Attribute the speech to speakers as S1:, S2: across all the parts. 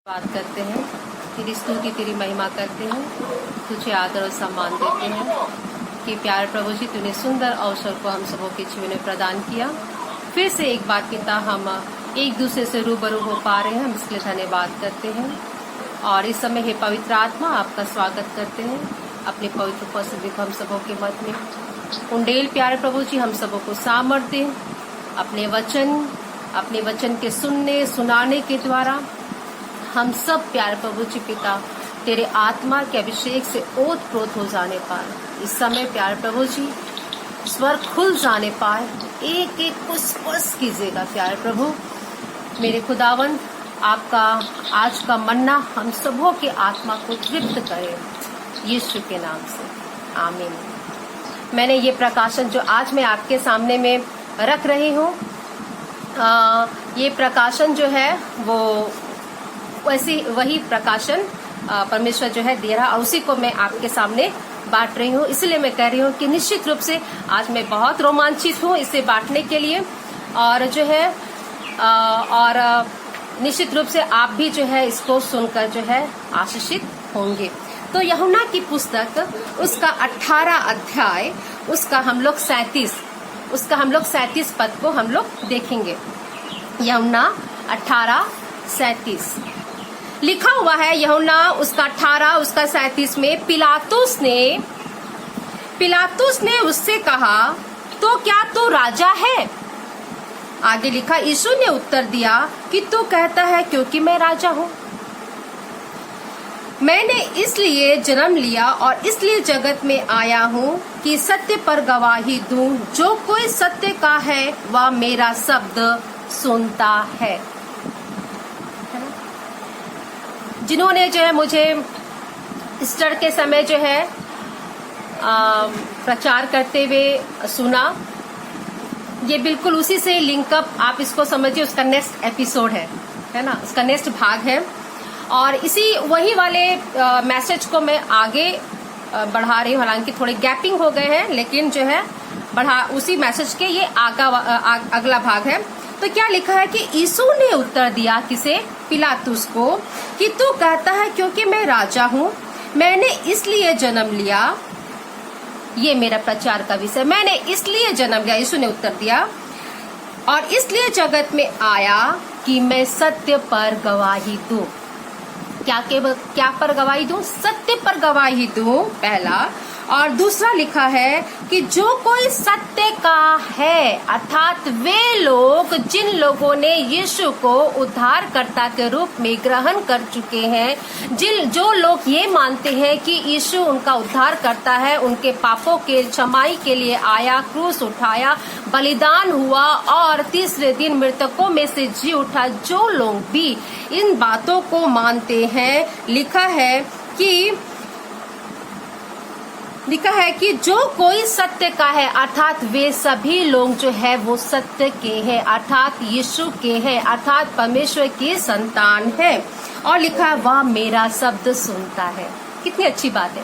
S1: बात करते हैं, तेरी स्तुति तेरी महिमा करते हैं, तुझे आदर और सम्मान देते हैं कि प्यारे प्रभु जी तूने सुंदर अवसर को हम सबों के जीवन में प्रदान किया। फिर से एक बार पिता हम एक दूसरे से रूबरू हो पा रहे हैं, हम इसके लिए धन्यवाद करते हैं। और इस समय हे पवित्र आत्मा आपका स्वागत करते हैं अपने पवित्र उपस्थिति को हम सबों के मध्य में उंडेल। प्यारे प्रभु जी हम सबों को सामर्थ्य दें अपने वचन के सुनने सुनाने के द्वारा हम सब प्यारे प्रभु जी पिता तेरे आत्मा के अभिषेक से ओत प्रोत हो जाने पाए। इस समय प्यारे प्रभु जी स्वर खुल जाने पाए, एक एक को स्पर्श कीजिएगा प्यारे प्रभु। मेरे खुदावन आपका आज का मन्ना हम सबों के आत्मा को तृप्त करे यीशु के नाम से, आमीन। मैंने ये प्रकाशन जो आज मैं आपके सामने में रख रही हूँ, ये प्रकाशन जो है वो वही प्रकाशन परमेश्वर जो है दे रहा, उसी को मैं आपके सामने बांट रही हूँ। इसलिए मैं कह रही हूँ कि निश्चित रूप से आज मैं बहुत रोमांचित हूँ इसे बांटने के लिए, और जो है और निश्चित रूप से आप भी जो है इसको सुनकर जो है आशीषित होंगे। तो यूहन्ना की पुस्तक उसका 18 अध्याय उसका हम लोग 37 पद को हम लोग देखेंगे। यूहन्ना 18:37 लिखा हुआ है। यूहन्ना उसका 18 उसका 37 में पिलातुस ने उससे कहा, तो क्या तू राजा है? आगे लिखा, यीशु ने उत्तर दिया कि तू कहता है क्योंकि मैं राजा हूँ। मैंने इसलिए जन्म लिया और इसलिए जगत में आया हूँ कि सत्य पर गवाही दूं। जो कोई सत्य का है वह मेरा शब्द सुनता है। जिन्होंने जो है मुझे ईस्टर के समय जो है प्रचार करते हुए सुना, ये बिल्कुल उसी से लिंकअप आप इसको समझिए, उसका नेक्स्ट एपिसोड है ना, उसका नेक्स्ट भाग है। और इसी वही वाले मैसेज को मैं आगे बढ़ा रही हूँ, हालांकि थोड़े गैपिंग हो गए हैं, लेकिन जो है उसी मैसेज के ये अगला भाग है। तो क्या लिखा है कि यीशु ने उत्तर दिया किसे? पिलातुस को, कि तू कहता है क्योंकि मैं राजा हूँ। मैंने इसलिए जन्म लिया, ये मेरा प्रचार का विषय, मैंने इसलिए जन्म लिया, यीशु ने उत्तर दिया, और इसलिए जगत में आया कि मैं सत्य पर गवाही दूं। क्या पर गवाही दूं? सत्य पर गवाही दूं, पहला। और दूसरा लिखा है कि जो कोई सत्य का है, अर्थात वे लोग जिन लोगों ने यीशु को उद्धारकर्ता के रूप में ग्रहण कर चुके हैं, जो लोग ये मानते हैं कि यीशु उनका उद्धार करता है, उनके पापों के क्षमाई के लिए आया, क्रूस उठाया, बलिदान हुआ और तीसरे दिन मृतकों में से जी उठा, जो लोग भी इन बातों को मानते हैं, लिखा है कि जो कोई सत्य का है, अर्थात वे सभी लोग जो है वो सत्य के हैं, अर्थात यीशु के हैं, अर्थात परमेश्वर के संतान है। और लिखा है वह मेरा शब्द सुनता है। कितनी अच्छी बात है,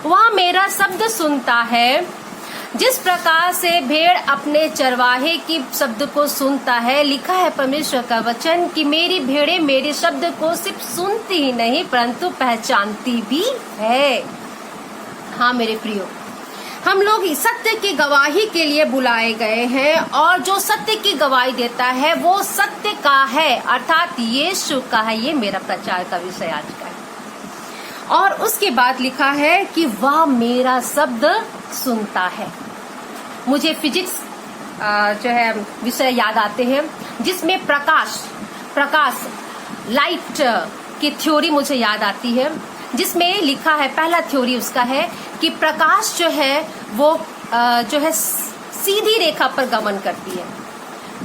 S1: वह मेरा शब्द सुनता है। जिस प्रकार से भेड़ अपने चरवाहे की शब्द को सुनता है, लिखा है परमेश्वर का वचन कि मेरी भेड़ें मेरे शब्द को सिर्फ सुनती ही नहीं परंतु पहचानती भी है। हाँ मेरे प्रियो, हम लोग सत्य की गवाही के लिए बुलाए गए हैं, और जो सत्य की गवाही देता है वो सत्य का है, अर्थात यीशु का है। ये मेरा प्रचार का विषय आज का है। और उसके बाद लिखा है कि वह मेरा शब्द सुनता है। मुझे फिजिक्स जो है विषय याद आते हैं, जिसमें प्रकाश लाइट की थ्योरी मुझे याद आती है, जिसमें लिखा है, पहला थ्योरी उसका है कि प्रकाश जो है वो जो है सीधी रेखा पर गमन करती है।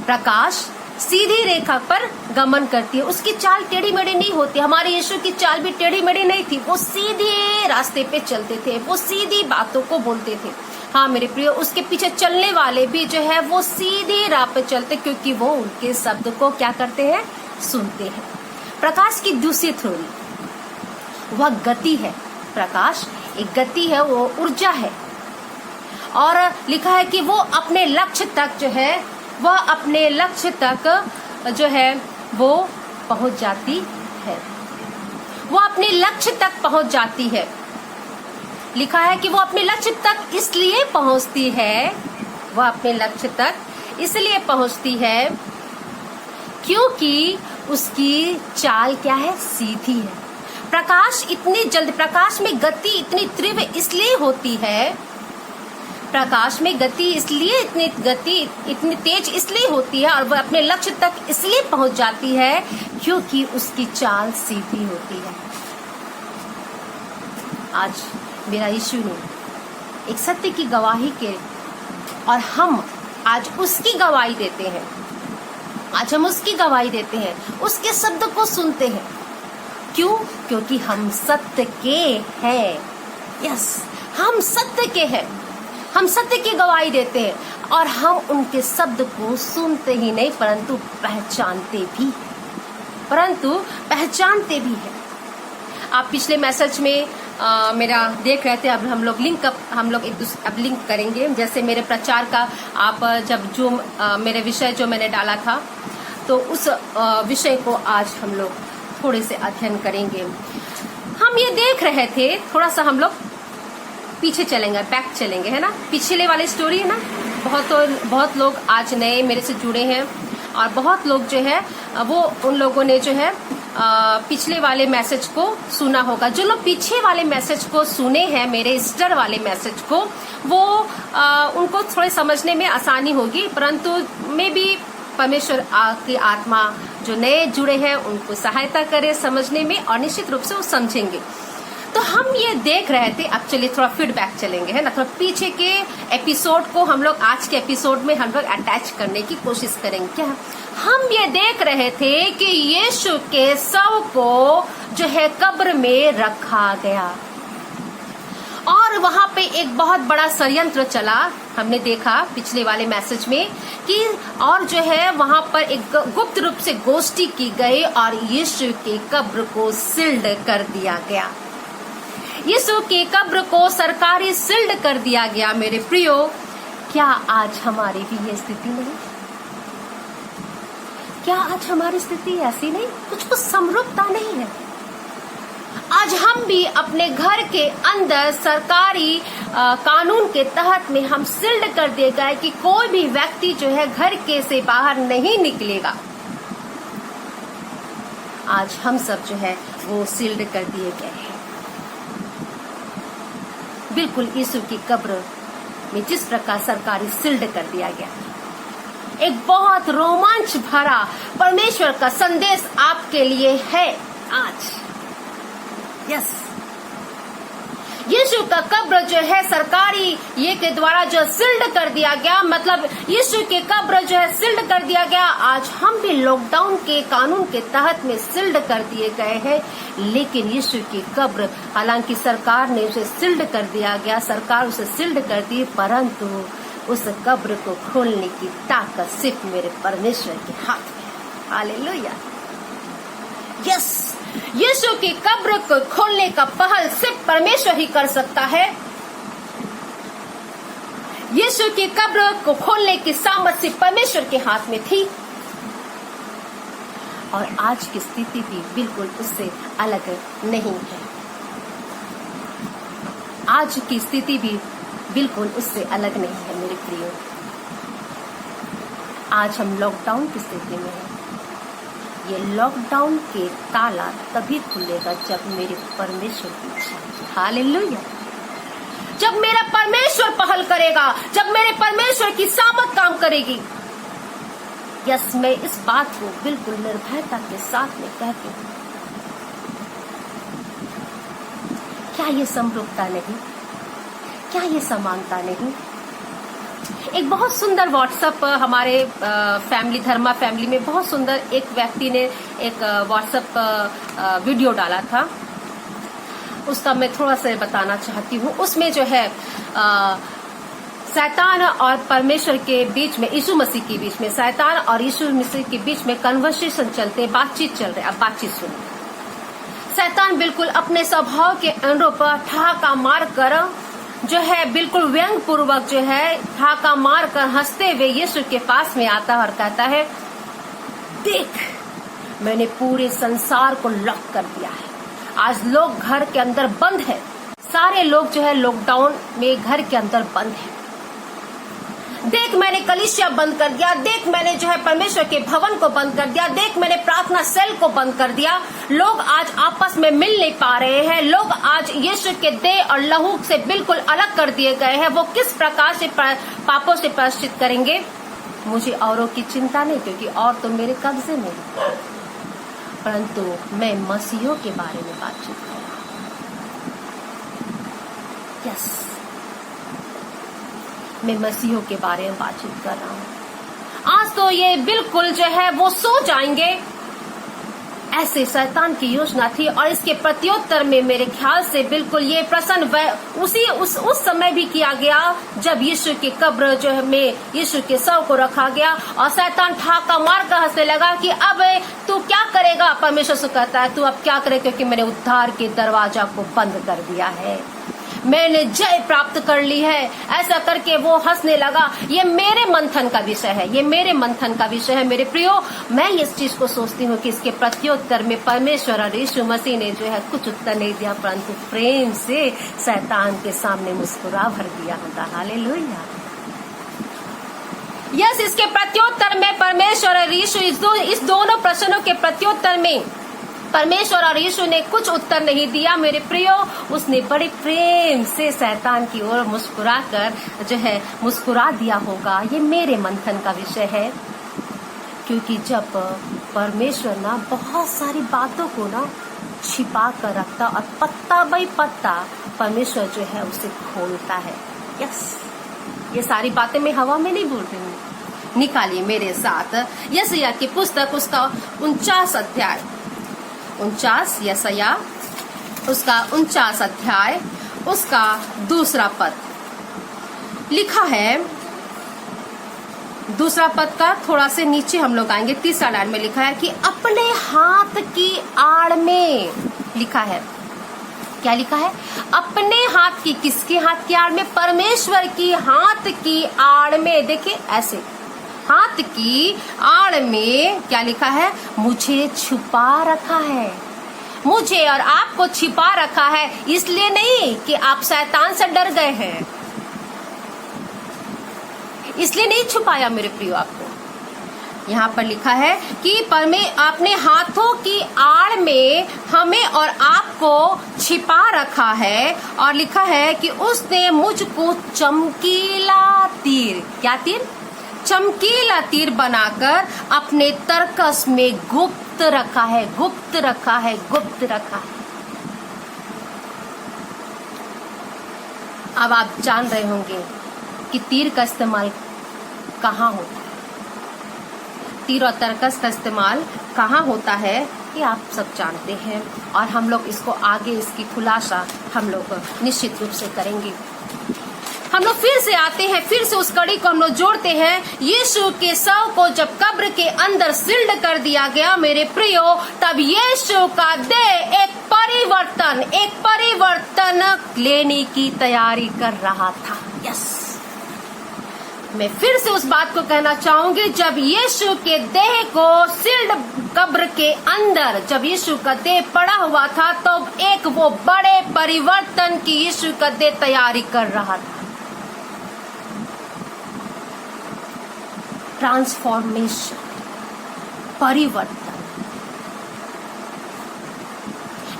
S1: प्रकाश सीधी रेखा पर गमन करती है, उसकी चाल टेढ़ी मेढ़ी नहीं होती। हमारे यीशु की चाल भी टेढ़ी मेढ़ी नहीं थी, वो सीधे रास्ते पे चलते थे, वो सीधी बातों को बोलते थे। हाँ मेरे प्रियो, उसके पीछे चलने वाले भी जो है वो सीधे राह पे चलते, क्योंकि वो उनके शब्द को क्या करते हैं? सुनते हैं। प्रकाश की दूसरी थ्योरी वह गति है। प्रकाश एक गति है, वो ऊर्जा है। और लिखा है कि वो अपने लक्ष्य तक जो है वो पहुंच जाती है। वो अपने लक्ष्य तक पहुंच जाती है। लिखा है कि वो अपने लक्ष्य तक इसलिए पहुंचती है, वह अपने लक्ष्य तक इसलिए पहुंचती है क्योंकि उसकी चाल क्या है, सीधी है। प्रकाश इतनी जल्द, प्रकाश में गति इतनी तीव्र इसलिए होती है, प्रकाश में गति इसलिए इतनी तेज इसलिए होती है और वह अपने लक्ष्य तक इसलिए पहुंच जाती है क्योंकि उसकी चाल सीधी होती है। आज मेरा यीशु ने एक सत्य की गवाही के, और हम आज उसकी गवाही देते हैं। आज हम उसकी गवाही देते हैं, उसके शब्द को सुनते हैं। क्यों? क्योंकि हम सत्य के हैं। यस, हम सत्य के हैं। हम सत्य की गवाही देते हैं और हम उनके शब्द को सुनते ही नहीं परंतु पहचानते भी हैं। आप पिछले मैसेज में मेरा देख रहे थे। अब हम लोग लिंक करेंगे। जैसे मेरे प्रचार का आप जब जो मेरे विषय जो मैंने डाला था, तो उस विषय को आज हम लोग थोड़े से अध्ययन करेंगे। हम ये देख रहे थे, थोड़ा सा हम लोग पीछे चलेंगे, बैक चलेंगे, है ना। पिछले वाली स्टोरी है ना, बहुत लोग आज नए मेरे से जुड़े हैं और बहुत लोग जो है वो उन लोगों ने जो है पिछले वाले मैसेज को सुना होगा। जो लोग पीछे वाले मैसेज को सुने हैं, मेरे ईस्टर वाले मैसेज को, वो उनको थोड़े समझने में आसानी होगी, परंतु मे भी परमेश्वर की आत्मा जो नए जुड़े हैं उनको सहायता करे समझने में और निश्चित रूप से वो समझेंगे। तो हम ये देख रहे थे। अब चलिए थोड़ा फीडबैक चलेंगे, है ना। थोड़ा पीछे के एपिसोड को हम लोग आज के एपिसोड में हम लोग अटैच करने की कोशिश करेंगे। क्या हम ये देख रहे थे कि यीशु के शव को जो है कब्र में रखा गया और वहां पे एक बहुत बड़ा षड्यंत्र चला। हमने देखा पिछले वाले मैसेज में कि और जो है वहां पर एक गुप्त रूप से गोष्ठी की गई और यीशु के कब्र को सील्ड कर दिया गया। यीशु की कब्र को सरकारी सील्ड कर दिया गया। मेरे प्रियो, क्या आज हमारी भी ये स्थिति नहीं? क्या आज हमारी स्थिति ऐसी नहीं? कुछ समरूपता नहीं है। आज हम भी अपने घर के अंदर सरकारी कानून के तहत में हम सील्ड कर दिए गए कि कोई भी व्यक्ति जो है घर के से बाहर नहीं निकलेगा। आज हम सब जो है वो सील्ड कर दिए गए हैं। बिल्कुल यीशु की कब्र में जिस प्रकार सरकारी सील्ड कर दिया गया, एक बहुत रोमांच भरा परमेश्वर का संदेश आपके लिए है आज। यस, यीशु का कब्र जो है सरकारी ये के द्वारा जो सील्ड कर दिया गया, मतलब यीशु के कब्र जो है सील्ड कर दिया गया। आज हम भी लॉकडाउन के कानून के तहत में सील्ड कर दिए गए हैं, लेकिन यीशु की कब्र हालांकि सरकार ने उसे सील्ड कर दिया गया, सरकार उसे सील्ड कर दी, परंतु उस कब्र को खोलने की ताकत सिर्फ मेरे परमेश्वर के हाथ में है। हालेलुया। यस, यीशु की कब्र को खोलने का पहल सिर्फ परमेश्वर ही कर सकता है। यीशु की कब्र को खोलने की सामर्थ सिर्फ परमेश्वर के हाथ में थी और आज की स्थिति भी बिल्कुल उससे अलग नहीं है। आज की स्थिति भी बिल्कुल उससे अलग नहीं है मेरे प्रियो। आज हम लॉकडाउन की स्थिति में हैं। ये लॉकडाउन के ताला तभी खुलेगा जब मेरे परमेश्वर की इच्छा। हालेलुया। जब मेरा परमेश्वर पहल करेगा, जब मेरे परमेश्वर की सामर्थ काम करेगी। यस, मैं इस बात को बिल्कुल निर्भयता के साथ में कहती हूँ। क्या ये समरूपता नहीं? क्या ये समानता नहीं? एक बहुत सुंदर व्हाट्सएप हमारे फैमिली, धर्मा फैमिली में बहुत सुंदर एक व्यक्ति ने एक व्हाट्सएप वीडियो डाला था। उसका मैं थोड़ा सा बताना चाहती हूँ। उसमें जो है शैतान और परमेश्वर के बीच में, यीशु मसीह के बीच में, शैतान और यीशु मसीह के बीच में कन्वर्सेशन चलते, बातचीत चल रही है। अब बातचीत सुनिए। शैतान बिल्कुल अपने स्वभाव के अनुरूप ठहाका मार कर जो है बिल्कुल व्यंग पूर्वक जो है ठहाका मार कर हंसते हुए यीशु के पास में आता है और कहता है, देख मैंने पूरे संसार को लॉक कर दिया है, आज लोग घर के अंदर बंद है, सारे लोग जो है लॉकडाउन में घर के अंदर बंद है। देख मैंने कलीसिया बंद कर दिया, देख मैंने जो है परमेश्वर के भवन को बंद कर दिया, देख मैंने प्रार्थना सेल को बंद कर दिया। लोग आज आपस में मिल नहीं पा रहे हैं, लोग आज यीशु के देह और लहू से बिल्कुल अलग कर दिए गए हैं। वो किस प्रकार से पापों से प्रायश्चित करेंगे? मुझे औरों की चिंता नहीं, क्योंकि और तो मेरे कब्जे में है, परंतु मैं मसीहों के बारे में बातचीत कर रहा हूँ। यस, मैं मसीहों के बारे में बातचीत कर रहा हूँ। आज तो ये बिल्कुल जो है वो सो जाएंगे, ऐसे शैतान की योजना थी। और इसके प्रत्युत्तर में मेरे ख्याल से बिल्कुल ये प्रश्न उस समय भी किया गया जब यीशु की कब्र जो है में यीशु के शव को रखा गया, और शैतान ठाका मार कर हंसने लगा कि अब तू क्या करेगा? परमेश्वर से कहता है, तू अब क्या करे, क्योंकि मैंने उद्धार के दरवाजा को बंद कर दिया है, मैंने जय प्राप्त कर ली है। ऐसा करके वो हंसने लगा। ये मेरे मंथन का विषय है, ये मेरे मंथन का विषय है मेरे प्रियो। मैं इस चीज को सोचती हूँ कि इसके प्रत्युत्तर में परमेश्वर और यीशु मसीह ने जो है कुछ उत्तर नहीं दिया, परंतु प्रेम से शैतान के सामने मुस्कुरा भर दिया होता। हालेलुया। यस, इसके प्रत्युत्तर में परमेश्वर और यीशु, इस दोनों प्रश्नों के प्रत्युत्तर में परमेश्वर और यीशु ने कुछ उत्तर नहीं दिया मेरे प्रियो। उसने बड़े प्रेम से शैतान की ओर मुस्कुरा कर जो है मुस्कुरा दिया होगा। ये मेरे मंथन का विषय है, क्योंकि जब परमेश्वर ना बहुत सारी बातों को ना छिपा कर रखता और पत्ता बाई पत्ता परमेश्वर जो है उसे खोलता है। यस, ये सारी बातें मैं हवा में नहीं बोल रही हूँ। निकालिए मेरे साथ यशायाह की पुस्तक, उसका 49 अध्याय, 49 यशायाह उसका 49 अध्याय उसका 2 पद लिखा है। 2 पद का थोड़ा से नीचे हम लोग आएंगे, 3 लाइन में लिखा है कि अपने हाथ की आड़ में, लिखा है क्या लिखा है? अपने हाथ की, किसके हाथ की आड़ में? परमेश्वर की हाथ की आड़ में। देखिए ऐसे हाथ की आड़ में क्या लिखा है? मुझे छुपा रखा है, मुझे और आपको छिपा रखा है। इसलिए नहीं कि आप शैतान से डर गए हैं, इसलिए नहीं छुपाया मेरे प्रियो आपको। यहाँ पर लिखा है कि अपने हाथों की आड़ में हमें और आपको छिपा रखा है, और लिखा है कि उसने मुझको चमकीला तीर, क्या तीर? चमकीला तीर बनाकर अपने तरकस में गुप्त रखा है, गुप्त रखा है, गुप्त रखा है। अब आप जान रहे होंगे कि तीर का इस्तेमाल कहाँ होता है, तीर और तरकस का इस्तेमाल कहाँ होता है, ये आप सब जानते हैं। और हम लोग इसको आगे, इसकी खुलासा हम लोग निश्चित रूप से करेंगे। हम लोग फिर से आते हैं, फिर से उस कड़ी को हम लोग जोड़ते हैं। यीशु के शव को जब कब्र के अंदर सील्ड कर दिया गया मेरे प्रियो, तब यीशु का देह एक परिवर्तन लेने की तैयारी कर रहा था। यस, मैं फिर से उस बात को कहना चाहूंगी, जब यीशु के देह को सील्ड कब्र के अंदर, जब यीशु का देह पड़ा हुआ था, तो एक वो बड़े परिवर्तन की यीशु का देह तैयारी कर रहा था। ट्रांसफॉर्मेशन, परिवर्तन।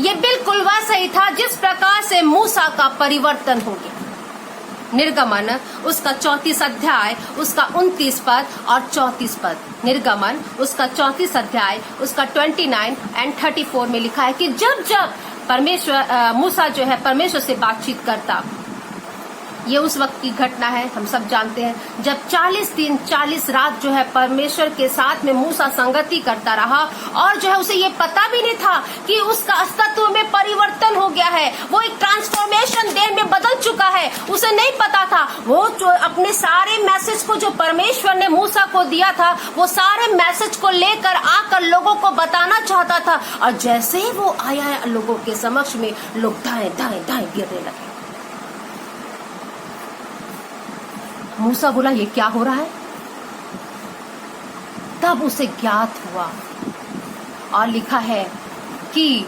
S1: ये बिल्कुल वैसा ही था जिस प्रकार से मूसा का परिवर्तन हो गया। निर्गमन उसका 34 अध्याय उसका 29 पद और 34 पद। निर्गमन उसका 34 अध्याय उसका 29 एंड 34 में लिखा है कि जब जब परमेश्वर मूसा जो है परमेश्वर से बातचीत करता, ये उस वक्त की घटना है, हम सब जानते हैं, जब 40 दिन 40 रात जो है परमेश्वर के साथ में मूसा संगति करता रहा, और जो है उसे ये पता भी नहीं था कि उसका अस्तित्व में परिवर्तन हो गया है, वो एक ट्रांसफॉर्मेशन देह में बदल चुका है। उसे नहीं पता था। वो जो अपने सारे मैसेज को जो परमेश्वर ने मूसा को दिया था, वो सारे मैसेज को लेकर आकर लोगों को बताना चाहता था, और जैसे ही वो आया है लोगों के समक्ष में, लोग दाएं दाएं दाएं गिरने लगे। मूसा बोला ये क्या हो रहा है? तब उसे ज्ञात हुआ, और लिखा है कि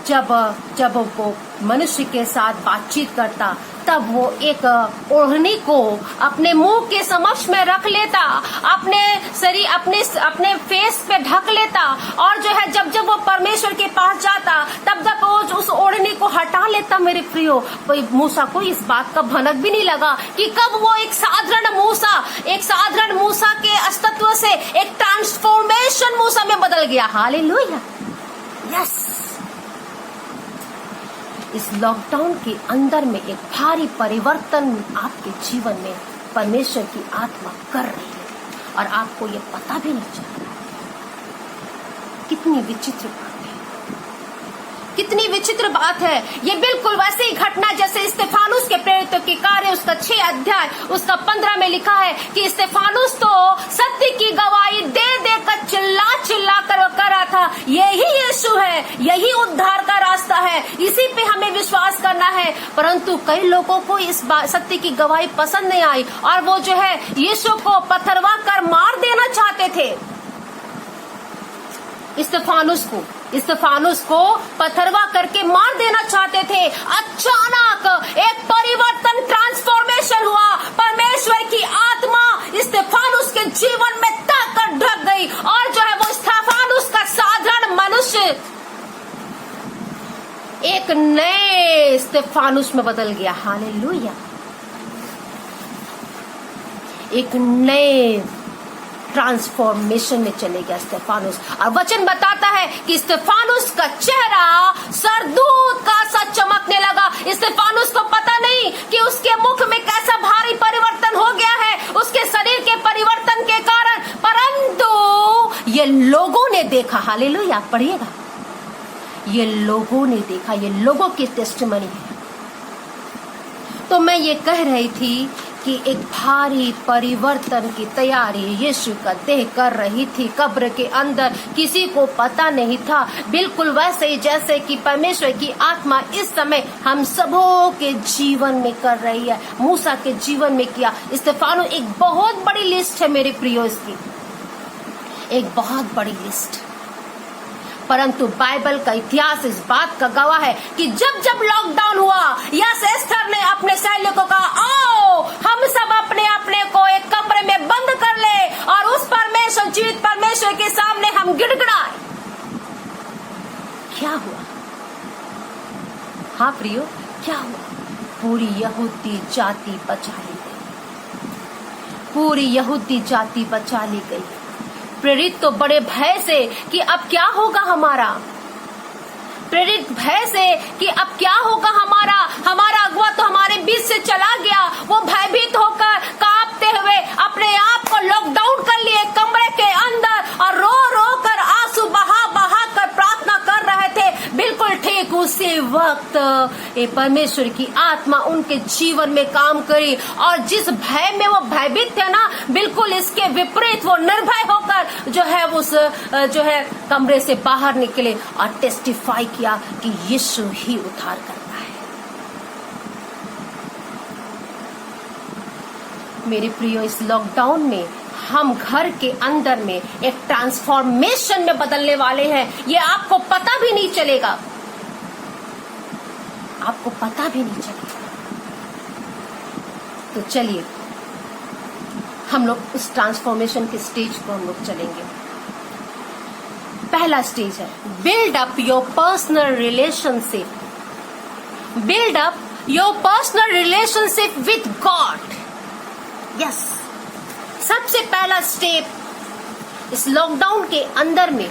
S1: जब वो मनुष्य के साथ बातचीत करता तब वो एक ओढ़नी को अपने मुंह के समक्ष में रख लेता, अपने शरीर अपने फेस पे ढक लेता, और जो है जब वो परमेश्वर के पास जाता तब वो उस ओढ़नी को हटा लेता। मेरे प्रियो, मूसा को इस बात का भनक भी नहीं लगा कि कब वो एक साधारण मूसा के अस्तित्व से एक ट्रांसफॉर्मेशन मूसा में बदल गया। Hallelujah, yes. इस लॉकडाउन के अंदर में एक भारी परिवर्तन आपके जीवन में परमेश्वर की आत्मा कर रही है और आपको ये पता भी नहीं चल रहा है। कितनी विचित्र बात है, कितनी विचित्र बात है। ये बिल्कुल वैसे ही घटना जैसे स्तेफानुस के प्रेरितों के कार्य उसका 6 अध्याय उसका 15 में लिखा है कि स्तेफानुस तो सत्य की गवाही दे देकर चिल्ला कर कर रहा था, यही यीशु है, यही उद्धार का रास्ता है, इसी पे हमें विश्वास करना है। परंतु कई लोगों को इस सत्य की गवाही पसंद नहीं आई और वो जो है यीशु को पथरवा कर मार देना चाहते थे। स्तेफानुस को पथरवा करके मार देना चाहते थे। अचानक एक परिवर्तन, ट्रांसफॉर्मेशन हुआ। परमेश्वर की आत्मा स्तेफानुस के जीवन में ताकर ढक गई और जो है वो स्तेफानुस का साधारण मनुष्य एक नए स्तेफानुस में बदल गया। हालेलुया, एक नए ट्रांसफॉर्मेशन में चले गया स्तेफानुस। और वचन बताता है कि स्तेफानुस का चेहरा सरदूत का सा चमकने लगा। स्तेफानुस को पता नहीं कि उसके मुख में कैसा भारी परिवर्तन हो गया है उसके शरीर के परिवर्तन के कारण, परंतु ये लोगों ने देखा। हालेलुया, पढ़िएगा, ये लोगों ने देखा, ये लोगों की टेस्टिमनी है। तो मैं ये कह रही थी कि एक भारी परिवर्तन की तैयारी यीशु का देह कर रही थी कब्र के अंदर, किसी को पता नहीं था। बिल्कुल वैसे ही जैसे कि परमेश्वर की आत्मा इस समय हम सबों के जीवन में कर रही है, मूसा के जीवन में किया। स्तेफानुस एक बहुत बड़ी लिस्ट है मेरे प्रियो, इसकी एक बहुत बड़ी लिस्ट। परंतु बाइबल का इतिहास इस बात का गवाह है कि जब लॉकडाउन हुआ, यस, एस्थर ने अपने सैनिकों को कहा, आओ हम सब अपने अपने को एक कमरे में बंद कर ले और उस परमेश्वर, जीवित परमेश्वर के सामने हम गिड़गिड़ाए। क्या हुआ? हाँ प्रियो, क्या हुआ? पूरी यहूदी जाति बचा ली गई, पूरी यहूदी जाति बचा ली गई। प्रेरित तो बड़े भय से कि अब क्या होगा हमारा, प्रेरित भय से कि अब क्या होगा हमारा अगुआ तो हमारे बीच से चला गया। वो भयभीत होकर कांपते हुए अपने आप को लॉकडाउन कर लिए कमरे के अंदर और रो रो कर आंसू बहा कर प्रार्थना कर रहे थे। बिल्कुल ठीक उसी वक्त ये परमेश्वर की आत्मा उनके जीवन में काम करी और जिस भय में वो भयभीत थे ना, बिल्कुल इसके विपरीत वो निर्भय होकर जो है उस जो है कमरे से बाहर निकले और टेस्टिफाई किया कि यीशु ही उद्धार करता है। मेरे प्रियो, इस लॉकडाउन में हम घर के अंदर में एक ट्रांसफॉर्मेशन में बदलने वाले हैं। ये आपको पता भी नहीं चलेगा, आपको पता भी नहीं चलेगा। तो चलिए हम लोग उस ट्रांसफॉर्मेशन के स्टेज को हम लोग चलेंगे। पहला स्टेज है build up your personal relationship, build up your personal relationship with God. Yes, सबसे पहला स्टेप इस लॉकडाउन के अंदर में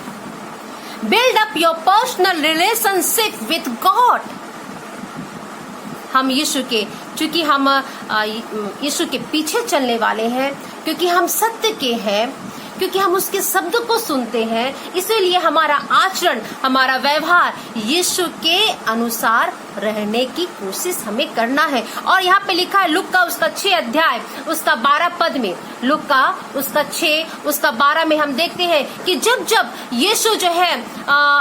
S1: build up your personal relationship with God. हम यीशु के, चूंकि हम यीशु के पीछे चलने वाले हैं, क्योंकि हम सत्य के हैं, क्योंकि हम उसके शब्द को सुनते हैं, इसीलिए हमारा आचरण, हमारा व्यवहार यीशु के अनुसार रहने की कोशिश हमें करना है। और यहाँ पे लिखा है लूका उसका 6 अध्याय उसका 12 पद में, लूका उसका 6 उसका 12 में हम देखते हैं कि जब यीशु जो है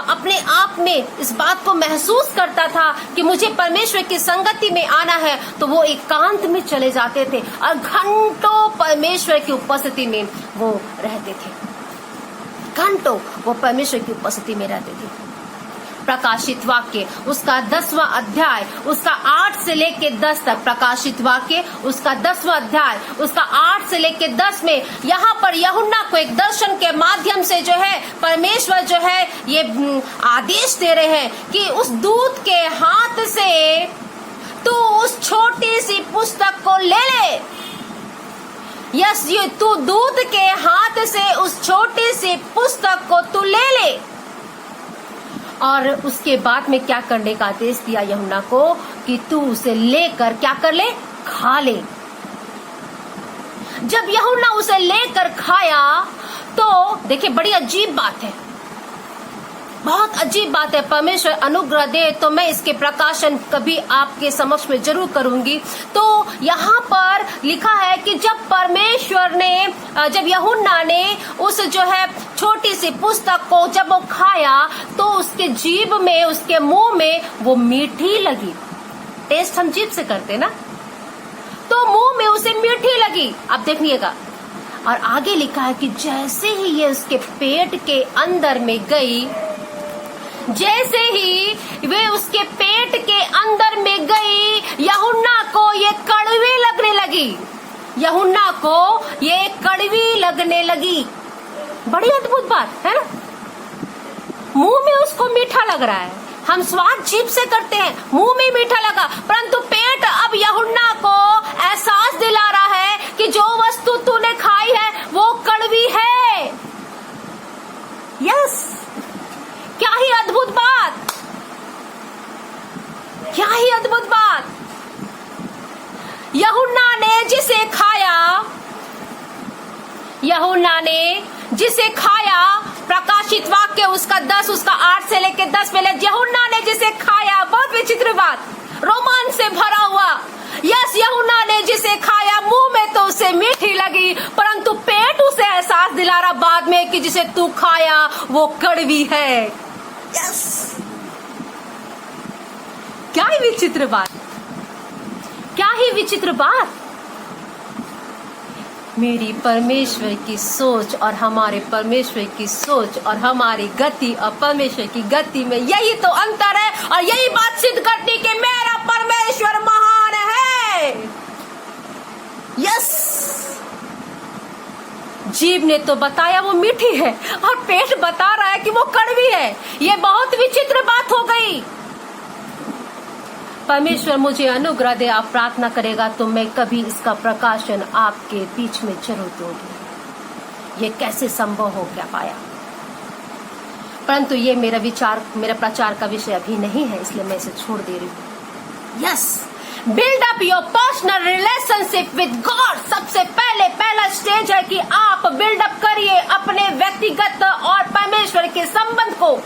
S1: अपने आप में इस बात को महसूस करता था कि मुझे परमेश्वर की संगति में आना है, तो वो एकांत में चले जाते थे और घंटों परमेश्वर की उपस्थिति में वो रहते थे, घंटों वो परमेश्वर की उपस्थिति में रहते थे। प्रकाशित वाक्य उसका 10वां अध्याय उसका 8 से लेके 10 तक। प्रकाशित वाक्य उसका 10वां अध्याय उसका 8 से लेके 10 में यहाँ पर यूहन्ना को एक दर्शन के माध्यम से जो है परमेश्वर जो है ये आदेश दे रहे हैं कि उस दूत के हाथ से तू उस छोटी सी पुस्तक को ले ले। यस, ये तू दूत के हाथ से उस छोटी सी पुस्तक को तू ले ले। और उसके बाद में क्या करने का आदेश दिया यूहन्ना को कि तू उसे लेकर क्या कर ले, खा ले। जब यूहन्ना उसे लेकर खाया तो देखिए बड़ी अजीब बात है, बहुत अजीब बात है। परमेश्वर अनुग्रह दे तो मैं इसके प्रकाशन कभी आपके समक्ष में जरूर करूंगी। तो यहाँ पर लिखा है कि जब परमेश्वर ने, जब यूहन्ना ने उस जो है छोटी सी पुस्तक को जब वो खाया तो उसके जीभ में, उसके मुंह में वो मीठी लगी। टेस्ट हम जीभ से करते ना, तो मुंह में उसे मीठी लगी। अब देखिएगा, और आगे लिखा है कि जैसे ही ये उसके पेट के अंदर में गई, जैसे ही वे उसके पेट के अंदर में गई, यूहन्ना को ये कड़वी लगने लगी। यूहन्ना को ये कड़वी लगने लगी। बड़ी अद्भुत बात है ना। मुंह में उसको मीठा लग रहा है, हम स्वाद जीभ से करते हैं, मुंह में मीठा लगा, परंतु पेट अब यूहन्ना को एहसास दिला रहा है कि जो वस्तु तूने खाई है वो कड़वी है। यस, क्या ही अद्भुत बात, क्या ही अद्भुत बात। यूहन्ना ने जिसे खाया, यूहन्ना ने जिसे खाया, प्रकाशित वाक्य उसका 10 उसका 8 से लेके 10 में, यूहन्ना ने जिसे खाया, बहुत विचित्र बात, रोमांच से भरा हुआ। यस, यूहन्ना ने जिसे खाया मुंह में तो उसे मीठी लगी, परंतु पेट उसे एहसास दिला रहा बाद में कि जिसे तू खाया वो कड़वी है। यस, क्या ही विचित्र बात, क्या ही विचित्र बात। मेरी परमेश्वर की सोच और हमारे परमेश्वर की सोच और हमारी गति और परमेश्वर की गति में यही तो अंतर है, और यही बात सिद्ध करती कि मेरा परमेश्वर महान है। यस, जीभ ने तो बताया वो मीठी है और पेट बता रहा है कि वो कड़वी है। ये बहुत विचित्र बात हो गई। परमेश्वर मुझे अनुग्रह दे, आप प्रार्थना करेगा तो मैं कभी इसका प्रकाशन आपके बीच में जरूर दूंगी। ये कैसे संभव हो क्या पाया, परंतु ये मेरा विचार, मेरा प्रचार का विषय अभी नहीं है, इसलिए मैं इसे छोड़ दे रही हूँ। Yes, build up your personal relationship with God. सबसे पहला स्टेज है कि आप बिल्डअप करिए अपने व्यक्तिगत और परमेश्वर के संबंध को।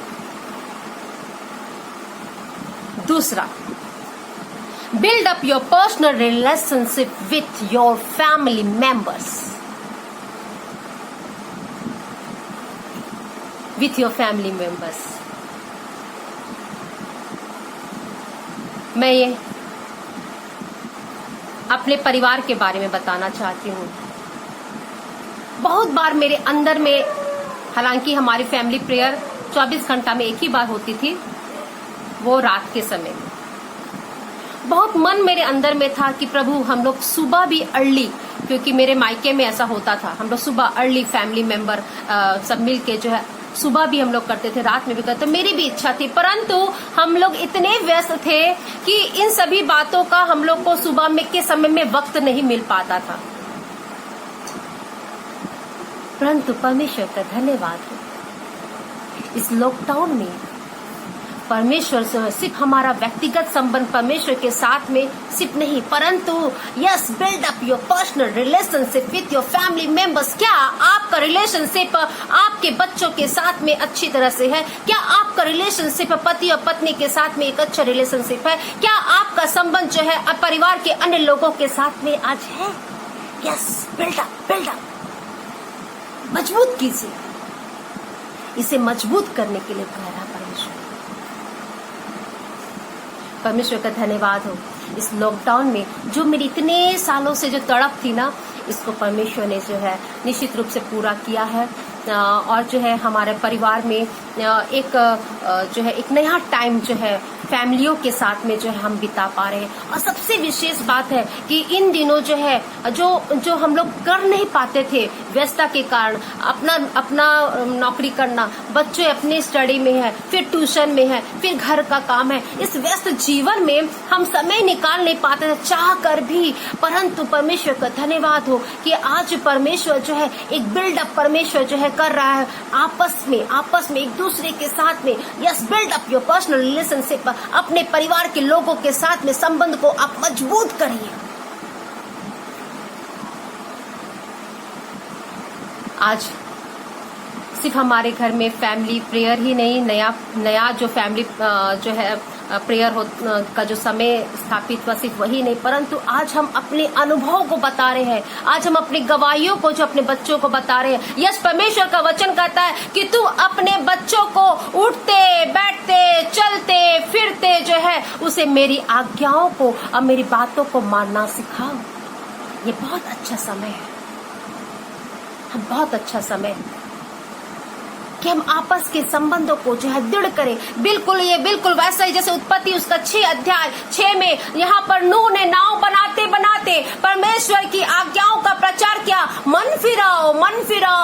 S1: दूसरा, build up your personal relationship with your family members. With your family members. मैं ये अपने परिवार के बारे में बताना चाहती हूँ। बहुत बार मेरे अंदर में, हालांकि हमारी फैमिली प्रेयर 24 घंटा में एक ही बार होती थी, वो रात के समय में। बहुत मन मेरे अंदर में था कि प्रभु हम लोग सुबह भी अर्ली, क्योंकि मेरे मायके में ऐसा होता था, हम लोग सुबह अर्ली फैमिली मेंबर सब मिल के जो है सुबह भी हम लोग करते थे, रात में भी करते। मेरी भी इच्छा थी, परंतु हम लोग इतने व्यस्त थे कि इन सभी बातों का हम लोग को सुबह में के समय में वक्त नहीं मिल पाता था। परंतु परमेश्वर का धन्यवाद है, इस लॉकडाउन में परमेश्वर से सिर्फ हमारा व्यक्तिगत संबंध परमेश्वर के साथ में सिर्फ नहीं, परंतु yes, build up your personal relationship with your family members. क्या आपका रिलेशनशिप आपके बच्चों के साथ में अच्छी तरह से है? क्या आपका रिलेशनशिप पति और पत्नी के साथ में एक अच्छा रिलेशनशिप है? क्या आपका संबंध जो है परिवार के अन्य लोगों के साथ में आज है? यस, बिल्ड अप मजबूत कीजिए। इसे मजबूत करने के लिए कह रहा परमेश्वर का धन्यवाद हो। इस लॉकडाउन में जो मेरी इतने सालों से जो तड़प थी ना, इसको परमेश्वर ने जो है निश्चित रूप से पूरा किया है। और जो है हमारे परिवार में एक जो है एक नया टाइम जो है फैमिलियों के साथ में जो है हम बिता पा रहे हैं। और सबसे विशेष बात है कि इन दिनों जो है जो हम लोग कर नहीं पाते थे व्यस्तता के कारण, अपना नौकरी करना, बच्चे अपनी स्टडी में है, फिर ट्यूशन में है, फिर घर का काम है, इस व्यस्त जीवन में हम समय निकाल नहीं पाते थे चाह कर भी। परंतु परमेश्वर का धन्यवाद हो कि आज परमेश्वर जो है एक बिल्डअप परमेश्वर जो है कर रहा है आपस में एक दूसरे के साथ में। Yes, build up your personal relationship. अपने परिवार के लोगों के साथ में संबंध को आप मजबूत करिए। आज सिर्फ हमारे घर में फैमिली प्रेयर ही नहीं, नया जो फैमिली जो है प्रेयर का जो समय स्थापित हुआ, सिर्फ वही नहीं, परंतु आज हम अपने अनुभव को बता रहे हैं। आज हम अपनी गवाहियों को जो अपने बच्चों को बता रहे हैं। यस, परमेश्वर का वचन कहता है कि तू अपने बच्चों को उठते बैठते चलते फिरते जो है उसे मेरी आज्ञाओं को और मेरी बातों को मानना सिखाओ। ये बहुत अच्छा समय है, बहुत अच्छा समय है कि हम आपस के संबंधों को जो है दृढ़ करें। बिल्कुल वैसा ही जैसे उत्पत्ति उसका 6 अध्याय 6 में यहाँ पर नूह ने नाव बनाते बनाते परमेश्वर की आज्ञाओं का प्रचार किया। मन फिराओ,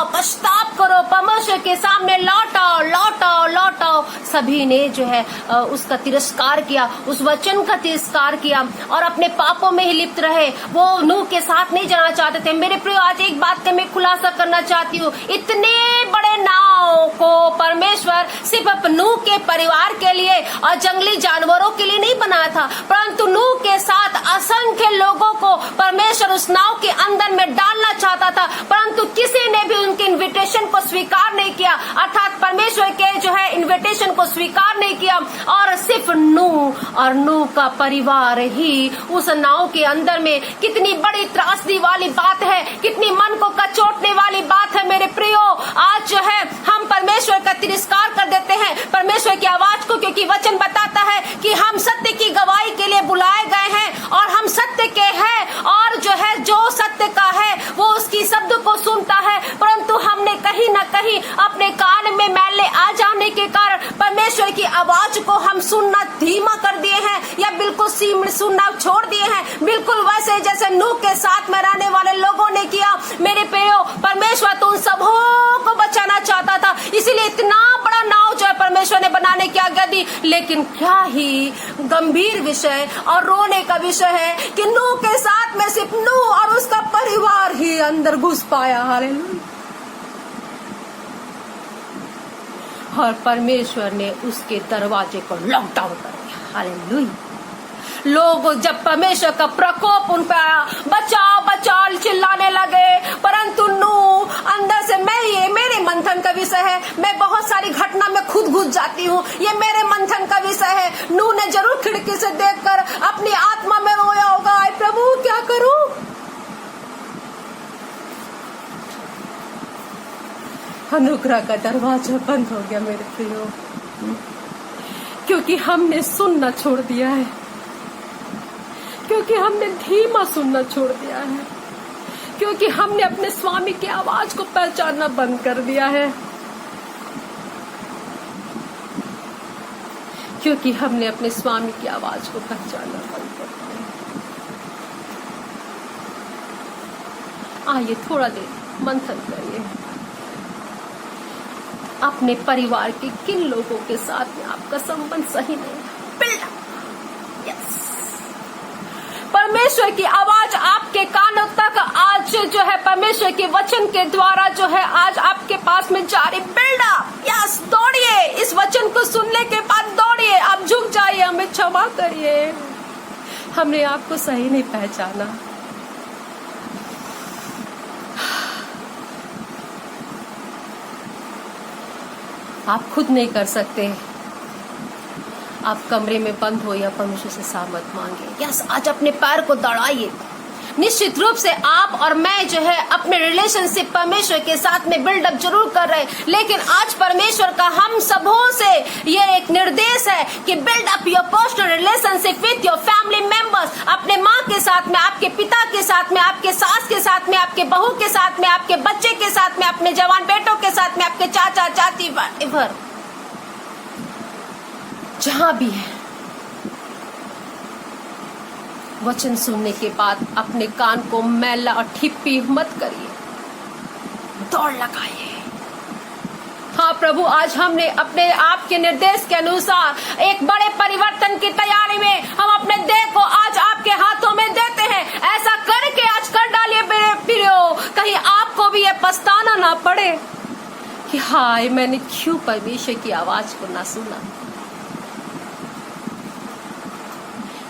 S1: पश्चाताप करो, परमेश्वर के सामने लौट आओ। सभी ने जो है उसका तिरस्कार किया, उस वचन का तिरस्कार किया और अपने पापों में ही लिप्त रहे। वो नूह के साथ नहीं जाना चाहते थे। मेरे प्रिय, आज एक बात का मैं खुलासा करना चाहती हूँ। इतने बड़े नाव को परमेश्वर सिर्फ नूह के परिवार के लिए और जंगली जानवरों के लिए नहीं बनाया था, परंतु नूह के साथ असंख्य लोगों को परमेश्वर उस नाव के अंदर में डालना चाहता था, परंतु किसी ने भी उनके इनविटेशन को स्वीकार नहीं किया, अर्थात परमेश्वर के जो है इनविटेशन को स्वीकार नहीं किया। और सिर्फ नूह और नूह का परिवार ही उस नाव के अंदर में। कितनी बड़ी त्रासदी वाली बात है, कितनी मन को कचोटने वाली बात है मेरे प्रियो। आज जो है हम परमेश्वर का तिरस्कार कर देते हैं, परमेश्वर की आवाज को, क्योंकि वचन बताता है कि हम सत्य की गवाही के लिए बुलाए गए हैं और हम सत्य के हैं, और जो है जो सत्य का है वो उसकी शब्द को सुनता है। परंतु हमने कहीं ना कहीं अपने कान में मैले आ जाने के कारण परमेश्वर की आवाज को हम सुनना धीमा कर दिए हैं या बिल्कुल सुनना छोड़ दिए हैं। बिल्कुल वैसे जैसे नूह के साथ में रहने वाले लोगों ने किया। मेरे प्रियो, परमेश्वर तो उन सबों को बचाना चाहता था, इसीलिए इतना बड़ा नाव जो है परमेश्वर ने बनाने की आज्ञा दी। लेकिन क्या ही गंभीर विषय और रोने का विषय है कि नूह के साथ में सिर्फ नूह और उसका परिवार ही अंदर घुस पाया। हालेलुया। और परमेश्वर ने उसके दरवाजे को लॉकडाउन कर दिया। हालेलुया। लोग जब परमेश्वर का प्रकोप उन पर आया, बचाओ बचाओ चिल्लाने लगे, परंतु नूह अंदर से ये मेरे मंथन का विषय है। मैं बहुत सारी घटना में खुद घुस जाती हूँ, ये मेरे मंथन का विषय है। नूह ने जरूर खिड़की से देखकर अपनी आत्मा में रोया होगा, आय प्रभु क्या करूं। अनुग्रह का दरवाजा बंद हो गया मेरे प्रियो, क्योंकि हमने सुनना छोड़ दिया है, क्योंकि हमने धीमा सुनना छोड़ दिया है, क्योंकि हमने अपने स्वामी की आवाज को पहचानना बंद कर दिया है, क्योंकि हमने अपने स्वामी की आवाज को पहचानना बंद कर दिया। आइए थोड़ा देर मंथन करिए, अपने परिवार के किन लोगों के साथ में आपका संबंध सही नहीं है। परमेश्वर की आवाज आपके कानों तक आज जो है परमेश्वर के वचन के द्वारा जो है आज आपके पास में जारी। बिल्डअप, यस, दौड़िए। इस वचन को सुनने के बाद दौड़िए, आप झुक जाइए, हमें क्षमा करिए, हमने आपको सही नहीं पहचाना। आप खुद नहीं कर सकते, आप कमरे में बंद हो या परमेश्वर से सामत मांगे। यस, आज अपने पैर को दौड़ाइए, निश्चित रूप से आप और मैं जो है अपने रिलेशनशिप परमेश्वर के साथ में बिल्डअप जरूर कर रहे हैं, लेकिन आज परमेश्वर का हम सबों से ये एक निर्देश है कि build up your personal relationship with your family members. अपने माँ के साथ में, आपके पिता के साथ में, आपके सास के साथ में, आपके बहू के साथ में, आपके बच्चे के साथ में, अपने जवान बेटों के साथ में, आपके चाचा चाची भर जहां भी है। वचन सुनने के बाद अपने कान को मैला और ठिप्पी मत करिए, दौड़ लगाइए। हाँ प्रभु, आज हमने अपने आप के निर्देश के अनुसार एक बड़े परिवर्तन की तैयारी में हम अपने देह को आज आपके हाथों में देते हैं। ऐसा करके आज कर डालिए मेरे प्रियो, कहीं आपको भी ये पछताना ना पड़े कि हाय मैंने क्यों परमेश्वर की आवाज को ना सुना।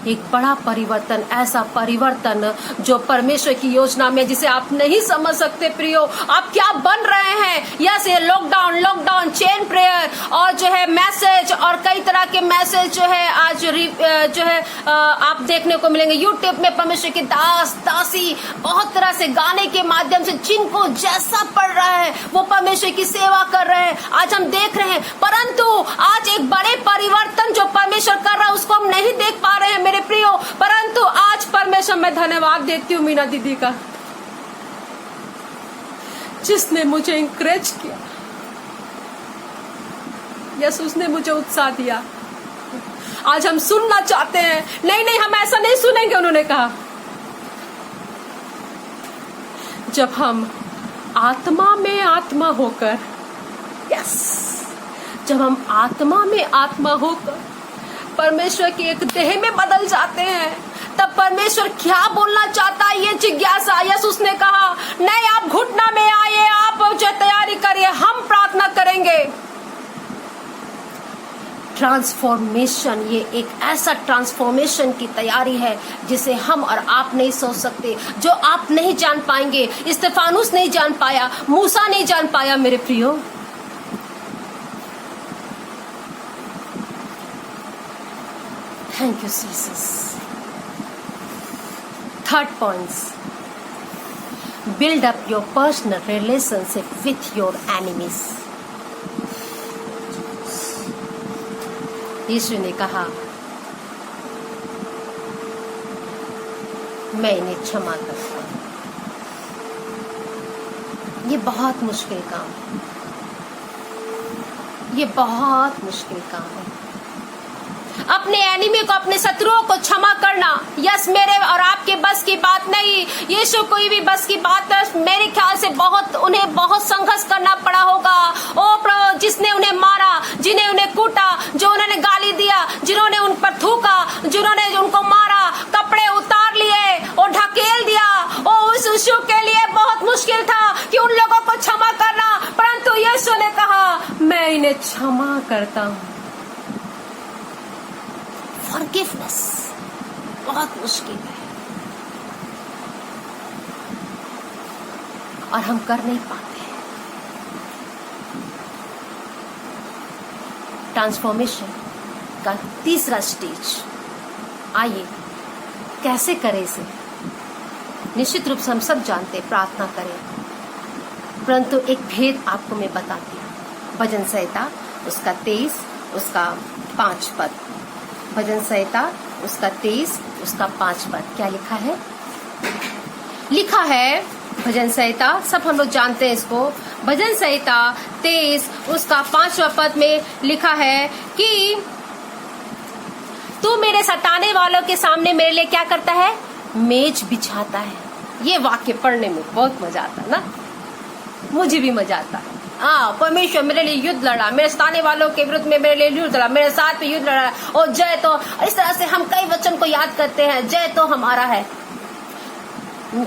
S1: एक बड़ा परिवर्तन, ऐसा परिवर्तन जो परमेश्वर की योजना में जिसे आप नहीं समझ सकते प्रियो। आप क्या बन रहे हैं, यस ये लॉकडाउन, चेन प्रेयर और जो है मैसेज और कई तरह के मैसेज जो है आज जो है आप देखने को मिलेंगे यूट्यूब में। परमेश्वर के दास दासी बहुत तरह से गाने के माध्यम से जिनको जैसा पड़ रहा है वो परमेश्वर की सेवा कर रहे हैं, आज हम देख रहे हैं। परंतु आज एक बड़े परिवर्तन जो परमेश्वर कर रहा है उसको हम नहीं देख पा रहे हैं मेरे प्रियो। परंतु आज परमेश्वर मैं धन्यवाद देती हूँ मीना दीदी का, जिसने मुझे इंकरेज किया, यस उसने मुझे उत्साह दिया। आज हम सुनना चाहते हैं, नहीं हम ऐसा नहीं सुनेंगे। उन्होंने कहा जब हम आत्मा में आत्मा होकर, यस जब हम आत्मा में आत्मा होकर परमेश्वर की एक देह में बदल जाते हैं, तब परमेश्वर क्या बोलना चाहता है ये जिज्ञासा। यस उसने कहा नहीं आप घुटना में आइए, आप जो तैयारी करिए, हम प्रार्थना करेंगे। ट्रांसफॉर्मेशन, ये एक ऐसा ट्रांसफॉर्मेशन की तैयारी है जिसे हम और आप नहीं सोच सकते, जो आप नहीं जान पाएंगे। स्तेफानुस नहीं जान पाया, मूसा नहीं जान पाया मेरे प्रियो। Thank you, Jesus. Third points. Build up your personal relationship with your enemies. यीशु ने कहा मैं इन्हें क्षमा करता हूं। ये बहुत मुश्किल काम है, ये बहुत मुश्किल काम है। अपने एनिमी को, अपने शत्रुओं को क्षमा करना, यस मेरे और आपके बस की बात नहीं, यीशु कोई भी बस की बात है। मेरे ख्याल से उन्हें बहुत संघर्ष करना पड़ा होगा। ओ प्रभु, जिसने उन्हें मारा, जिन्हें उन्हें कूटा, जो उन्होंने गाली दिया, जिन्होंने उन पर थूका, जिन्होंने उनको मारा, कपड़े उतार लिए और ढकेल दिया, उस यीशु के लिए बहुत मुश्किल था कि उन लोगों को क्षमा करना। परंतु यीशु ने कहा मैं इन्हें क्षमा करता हूँ। फॉरगिवनेस बहुत मुश्किल है और हम कर नहीं पाते हैं। ट्रांसफॉर्मेशन का तीसरा स्टेज, आइए कैसे करें इसे। निश्चित रूप से हम सब जानते हैं प्रार्थना करें, परंतु एक भेद आपको मैं बताती हूँ। भजन संहिता उसका 23 उसका 5 पद, भजन संहिता उसका 23 उसका 5 पद क्या लिखा है? लिखा है भजन संहिता, सब हम लोग जानते हैं इसको। भजन संहिता 23 उसका 5वां पद में लिखा है कि तू मेरे सताने वालों के सामने मेरे लिए क्या करता है? मेज बिछाता है। ये वाक्य पढ़ने में बहुत मजा आता है ना, मुझे भी मजा आता है। परमेश्वर मेरे लिए युद्ध लड़ा, मेरे सताने वालों के विरुद्ध में मेरे लिए युद्ध लड़ा, मेरे साथ में युद्ध लड़ा और जय तो, इस तरह से हम कई वचन को याद करते हैं। जय तो हमारा है,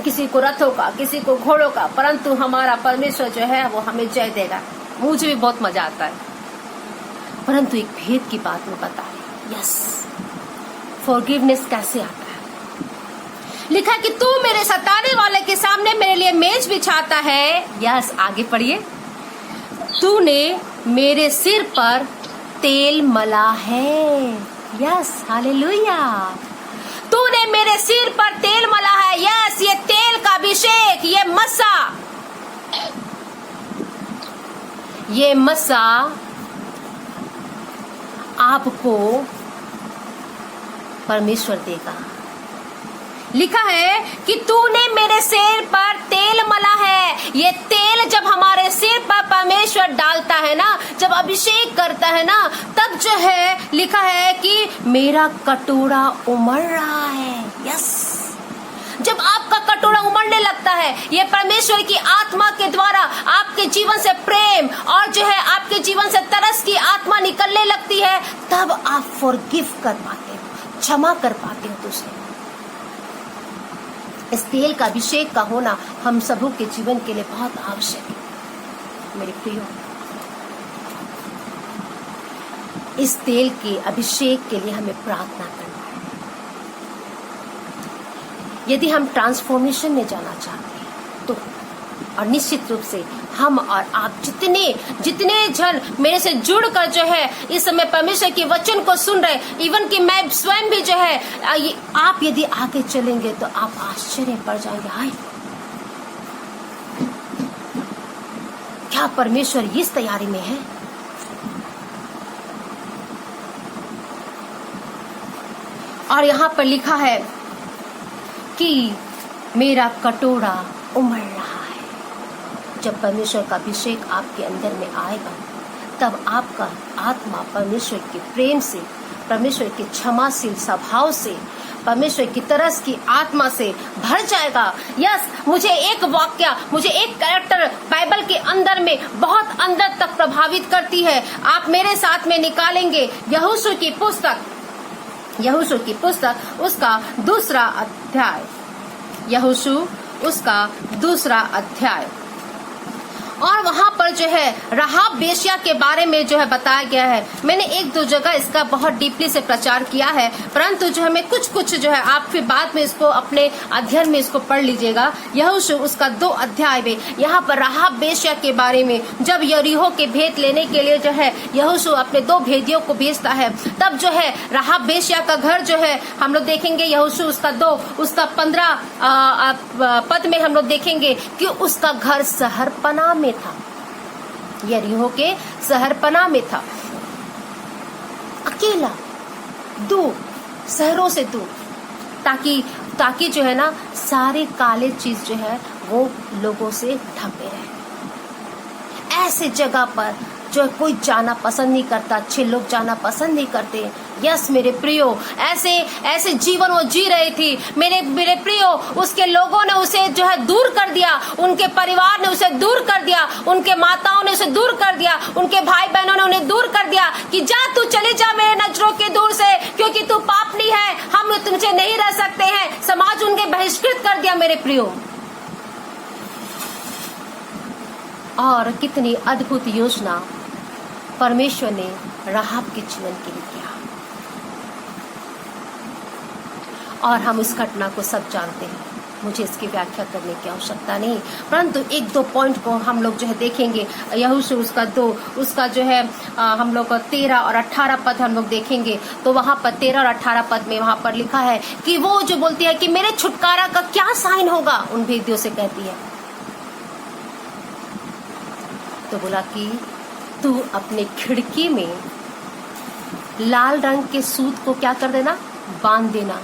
S1: किसी को रथों का, किसी को घोड़ों का, परंतु हमारा परमेश्वर जो है वो हमें जय देगा। मुझे भी बहुत मजा आता है। परंतु एक भेद की बात में बता रही, यस फॉरगिवनेस कैसे आता है। लिखा कि तू मेरे सताने वाले के सामने मेरे लिए मेज बिछाता है। यस आगे पढ़िए। तूने मेरे सिर पर तेल मला है। Yes hallelujah. तूने मेरे सिर पर तेल मला है। यस, ये तेल का अभिषेक, ये मसा आपको परमेश्वर देगा। लिखा है कि तूने मेरे सिर पर तेल मला है। ये तेल जब हमारे सिर पर परमेश्वर डालता है ना, जब अभिषेक करता है ना, तब जो है लिखा है कि मेरा कटोरा उमड़ रहा है। यस, जब आपका कटोरा उमड़ने लगता है, ये परमेश्वर की आत्मा के द्वारा आपके जीवन से प्रेम और जो है आपके जीवन से तरस की आत्मा निकलने लगती है, तब आप फॉरगिव कर पाते हो, क्षमा कर पाते हो दूसरे। इस तेल का अभिषेक का होना हम सबों के जीवन के लिए बहुत आवश्यक है मेरे प्रियो। इस तेल के अभिषेक के लिए हमें प्रार्थना करना है। यदि हम ट्रांसफॉर्मेशन में जाना चाहते हैं तो, और निश्चित रूप से हम और आप जितने जन मेरे से जुड़कर जो है इस समय परमेश्वर के वचन को सुन रहे, इवन कि मैं स्वयं भी जो है, आप यदि आगे चलेंगे तो आप आश्चर्य पड़ जाएंगे, हाय क्या परमेश्वर इस तैयारी में है। और यहाँ पर लिखा है कि मेरा कटोरा उमड़ रहा है। जब परमेश्वर का अभिषेक आपके अंदर में आएगा, तब आपका आत्मा परमेश्वर के प्रेम से, परमेश्वर के क्षमाशील स्वभाव से, परमेश्वर की तरस की आत्मा से भर जाएगा। यस, मुझे एक कैरेक्टर बाइबल के अंदर में बहुत अंदर तक प्रभावित करती है। आप मेरे साथ में निकालेंगे यहोशू की पुस्तक उसका दूसरा अध्याय, यहोशू उसका दूसरा अध्याय। और वहां पर जो है राहाब वेश्या के बारे में जो है बताया गया है। मैंने एक दो जगह इसका बहुत डीपली से प्रचार किया है, परंतु जो है मैं कुछ जो है आप फिर बाद में इसको अपने अध्ययन में इसको पढ़ लीजिएगा। यहोशू उसका 2 अध्याय में यहाँ पर राहाब वेश्या के बारे में, जब यरीहो के भेद लेने के लिए जो है यहोशू अपने 2 भेदियों को भेजता है, तब जो है राहाब वेश्या का घर जो है हम लोग देखेंगे यहोशू उसका 2 15 पद में हम लोग देखेंगे कि उसका घर शहरपनाह में था, यरीहो के शहरपनाह में था, अकेला, दूर, शहरों से दूर, ताकि जो है ना सारे काले चीज जो है वो लोगों से ढके रहे। ऐसे जगह पर जो कोई जाना पसंद नहीं करता, अच्छे लोग जाना पसंद नहीं करते। यस मेरे प्रियो, ऐसे जीवन वो जी रही थी। मेरे प्रियो, उसके लोगों ने उसे जो है दूर कर दिया, उनके परिवार ने उसे दूर कर दिया, उनके माताओं ने उसे दूर कर दिया, उनके भाई बहनों ने उन्हें दूर कर दिया कि जा तू चले जा मेरे नजरों के दूर से, क्योंकि तू पापनी है, हम तुमसे नहीं रह सकते हैं। समाज उनके बहिष्कृत कर दिया मेरे प्रियो। और कितनी अद्भुत योजना परमेश्वर ने राहाब के जीवन के लिए किया, और हम इस घटना को सब जानते हैं, मुझे इसकी व्याख्या करने की आवश्यकता नहीं, परंतु 1-2 पॉइंट को हम लोग जो है देखेंगे। यहोशू उसका 2 उसका जो है हम लोग 13 और 18 पद हम लोग देखेंगे, तो वहां पर 13 और 18 पद में वहां पर लिखा है कि वो जो बोलती है कि मेरे छुटकारा का क्या साइन होगा, उन भेदियों से कहती है। तो बोला कि तू अपने खिड़की में लाल रंग के सूत को क्या कर देना, बांध देना।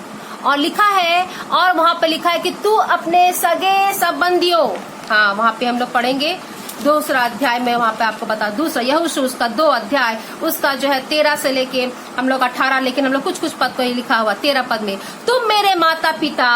S1: और लिखा है, और वहां पे लिखा है कि तू अपने सगे संबंधियों, हाँ वहां पे हम लोग पढ़ेंगे 2 अध्याय में, वहां पे आपको बता, दूसरा यहोशू उसका 2 अध्याय उसका जो है 13 से लेके हम लोग 18, लेकिन हम लोग कुछ पद को ही लिखा हुआ 13 पद में, तुम मेरे माता पिता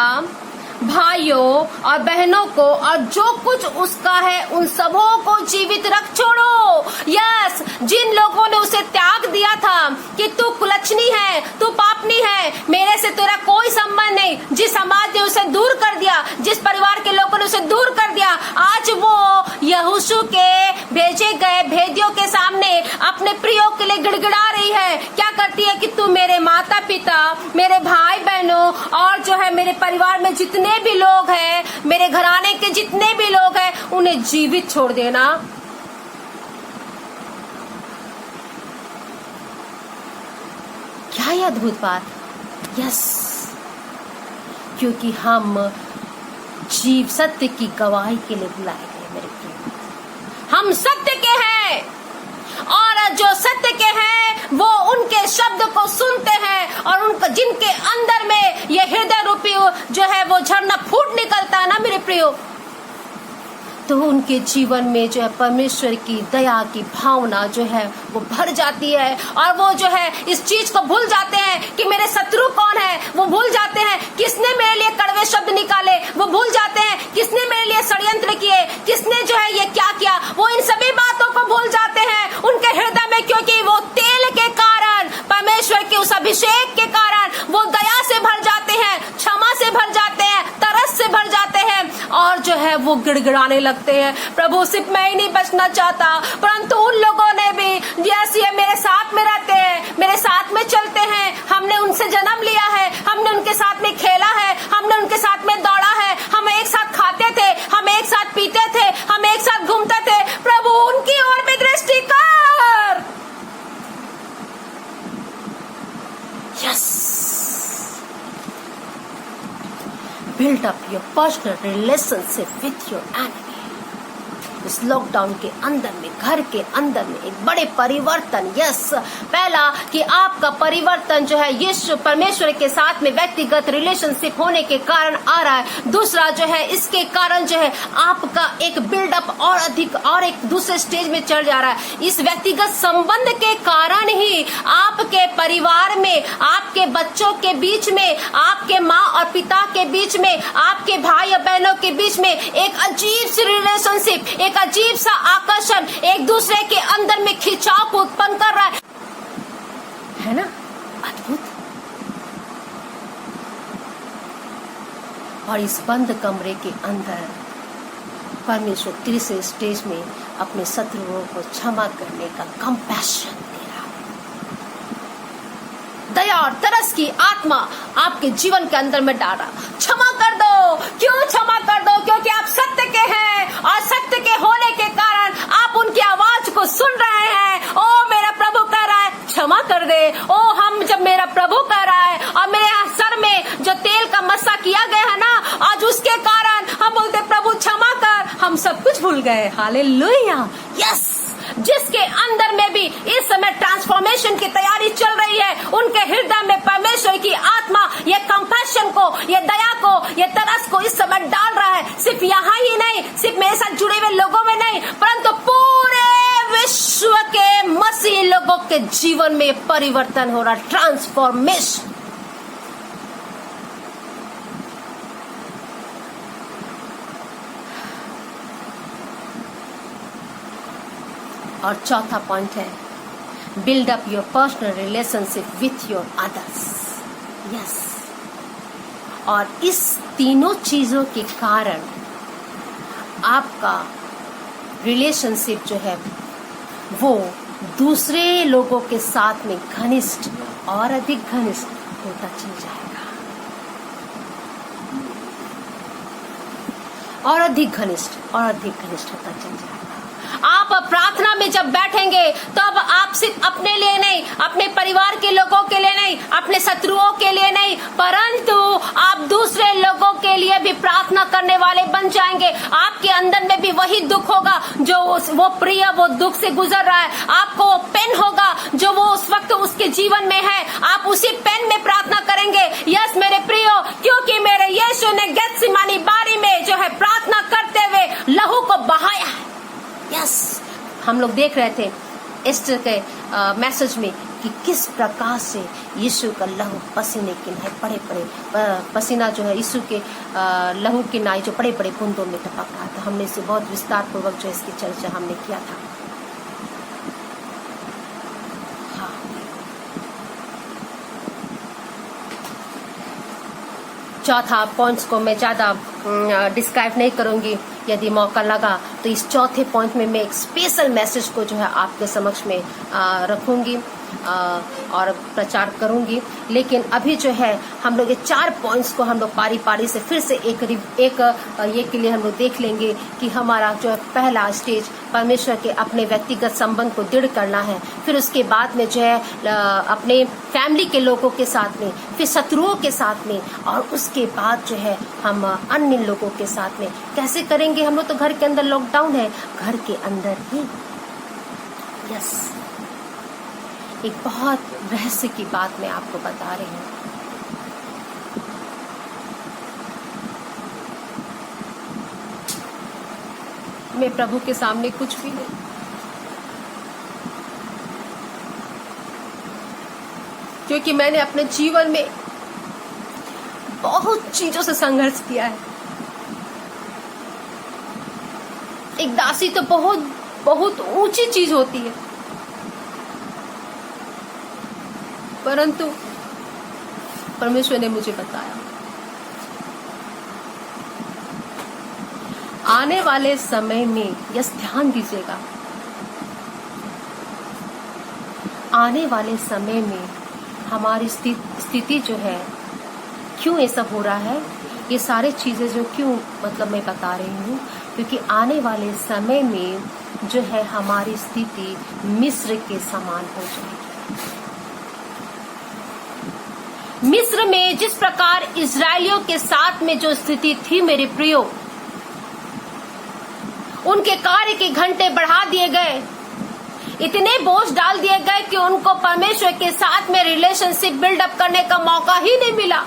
S1: भाइयों और बहनों को और जो कुछ उसका है उन सबों को जीवित रख छोड़ो। यस, जिन लोगों ने उसे त्याग दिया था कि तू कुलच्छनी है, तू पापनी है, मेरे से तेरा कोई संबंध नहीं, जिस समाज ने उसे दूर कर दिया, जिस परिवार के लोगों ने उसे दूर कर दिया, आज वो यहोशू के भेजे गए भेदियों के सामने अपने प्रियो के लिए गिड़गिड़ा रही है। क्या करती है कि तू मेरे माता पिता, मेरे भाई बहनों और जो है मेरे परिवार में जितने भी लोग हैं, मेरे घराने के जितने भी लोग हैं, उन्हें जीवित छोड़ देना। क्या ये अद्भुत बात। यस, क्योंकि हम जीव सत्य की गवाही के लिए बुलाए गए मेरे प्रिय। हम सत्य के हैं और जो सत्य के हैं वो उनके शब्द को सुनते हैं और उनका जिनके अंदर में ये हृदय रूपी जो है वो झरना फूट निकलता है ना मेरे प्रियो, तो उनके जीवन में जो है परमेश्वर की दया की भावना जो है वो भर जाती है और वो जो है इस चीज को भूल जाते हैं कि मेरे शत्रु कौन है। वो भूल जाते हैं किसने मेरे लिए कड़वे शब्द निकाले, वो भूल जाते हैं किसने मेरे लिए षड्यंत्र किए, किसने जो है ये क्या किया। वो इन सभी बातों को भूल जाते हैं उनके हृदय में, क्योंकि वो तेल के कारण, परमेश्वर के उस अभिषेक के कारण वो दया से भर जाते हैं, क्षमा से भर जाते हैं, तरस से भर जाते हैं और जो है वो गिड़गिड़ाने लगते हैं, प्रभु सिर्फ मैं ही नहीं बचना चाहता परंतु उन लोगों ने भी जैसे मेरे साथ में रहते हैं, मेरे साथ में चलते हैं, हमने उनसे जन्म लिया है, हमने उनके साथ में खेला है, हमने उनके साथ में दौड़ा है, हम एक साथ खाते थे, हम एक साथ पीते थे, हम एक साथ घूमते थे। प्रभु उनकी ओर भी दृष्टि कर। Yes, build up your personal relationship with your enemy। इस लॉकडाउन के अंदर में, घर के अंदर में एक बड़े परिवर्तन, यस, पहला कि आपका परिवर्तन जो है यीशु परमेश्वर के साथ में व्यक्तिगत रिलेशनशिप होने के कारण आ रहा है। दूसरा जो है इसके कारण जो है आपका एक बिल्डअप और अधिक और एक दूसरे स्टेज में चढ़ जा रहा है। इस व्यक्तिगत संबंध के कारण ही आपके परिवार में, आपके बच्चों के बीच में, आपके माँ और पिता के बीच में, आपके भाई और बहनों के बीच में एक अजीब सी रिलेशनशिप, एक अजीब सा आकर्षण एक दूसरे के अंदर में खिंचाव को उत्पन्न कर रहा है ना? अद्भुत। और इस बंद कमरे के अंदर परमेश्वर तीसरे स्टेज में अपने शत्रुओं को क्षमा करने का कंपैशन दे रहा है। दया और तरस की आत्मा आपके जीवन के अंदर में डाल रहा। क्षमा कर दो। क्यों क्षमा कर दो? क्योंकि आप सत्य के हैं और सत्य के होने के कारण आप उनकी आवाज को सुन रहे हैं। ओ मेरा प्रभु कह रहा है क्षमा कर दे। ओ हम जब मेरा प्रभु कह रहा है और मेरे सर में जो तेल का मस्सा किया गया है ना, आज उसके कारण हम बोलते प्रभु क्षमा कर, हम सब कुछ भूल गए। हालेलुया। यस, जिसके अंदर में भी इस समय ट्रांसफॉर्मेशन की तैयारी चल रही है, उनके हृदय में परमेश्वर की आत्मा ये कंपैशन को, ये दया को, ये तरस को इस समय डाल रहा है। सिर्फ यहाँ ही नहीं, सिर्फ मेरे साथ जुड़े हुए लोगों में नहीं, परंतु पूरे विश्व के मसीह लोगों के जीवन में परिवर्तन हो रहा, ट्रांसफॉर्मेशन। और चौथा पॉइंट है build up your personal relationship with your others. Yes, और इस तीनों चीजों के कारण आपका रिलेशनशिप जो है वो दूसरे लोगों के साथ में घनिष्ठ और अधिक घनिष्ठ होता चल जाएगा, और अधिक घनिष्ठ और अधिक घनिष्ठ होता चल जाएगा। आप प्रार्थना में जब बैठेंगे तो अब आप सिर्फ अपने लिए नहीं, अपने परिवार के लोगों के लिए नहीं, अपने शत्रुओं के लिए नहीं, परंतु आप दूसरे लोगों के लिए भी प्रार्थना करने वाले बन जाएंगे। आपके अंदर में भी वही दुख होगा जो वो प्रिय वो दुख से गुजर रहा है। आपको वो पेन होगा जो वो उस वक्त उसके जीवन में है, आप उसी पेन में प्रार्थना करेंगे। यस मेरे प्रियो, क्योंकि मेरे यीशु ने गेत्सेमानी बारी में जो है प्रार्थना करते हुए लहू को बहाया है। यस, हम लोग देख रहे थे एस्टर के मैसेज में कि किस प्रकार से यीशु का लहू पसीने की नाई, बड़े बड़े पसीना जो है यीशु के लहू की नाई जो बड़े बड़े बूंदों में टपक रहा था। हमने इसे बहुत विस्तार पूर्वक जो इसकी चर्चा हमने किया था। हाँ, चौथा पॉइंट्स को मैं ज्यादा डिस्क्राइब नहीं करूंगी, यदि मौका लगा तो इस चौथे पॉइंट में मैं एक स्पेशल मैसेज को जो है आपके समक्ष में रखूंगी। और प्रचार करूंगी। लेकिन अभी जो है हम लोग ये 4 पॉइंट्स को हम लोग पारी पारी से फिर से एक ये के लिए हम लोग देख लेंगे कि हमारा जो पहला स्टेज परमेश्वर के अपने व्यक्तिगत संबंध को दृढ़ करना है। फिर उसके बाद में जो है अपने फैमिली के लोगों के साथ में, फिर शत्रुओं के साथ में, और उसके बाद जो है हम अन्य लोगों के साथ में कैसे करेंगे। हम लोग तो घर के अंदर लॉकडाउन है, घर के अंदर ही। यस, एक बहुत रहस्य की बात मैं आपको बता रही हूँ। मैं प्रभु के सामने कुछ भी नहीं, क्योंकि मैंने अपने जीवन में बहुत चीजों से संघर्ष किया है। एक दासी तो बहुत बहुत ऊंची चीज होती है, परंतु परमेश्वर ने मुझे बताया आने वाले समय में, यस ध्यान दीजिएगा, आने वाले समय में हमारी स्थिति जो है, क्यों ये सब हो रहा है, ये सारे चीजें जो क्यों मतलब मैं बता रही हूँ, क्योंकि आने वाले समय में जो है हमारी स्थिति मिस्र के समान हो जाएगी। मिस्र में जिस प्रकार इजरायलियों के साथ में जो स्थिति थी मेरे प्रियो, उनके कार्य के घंटे बढ़ा दिए गए, इतने बोझ डाल दिए गए कि उनको परमेश्वर के साथ में रिलेशनशिप बिल्डअप करने का मौका ही नहीं मिला,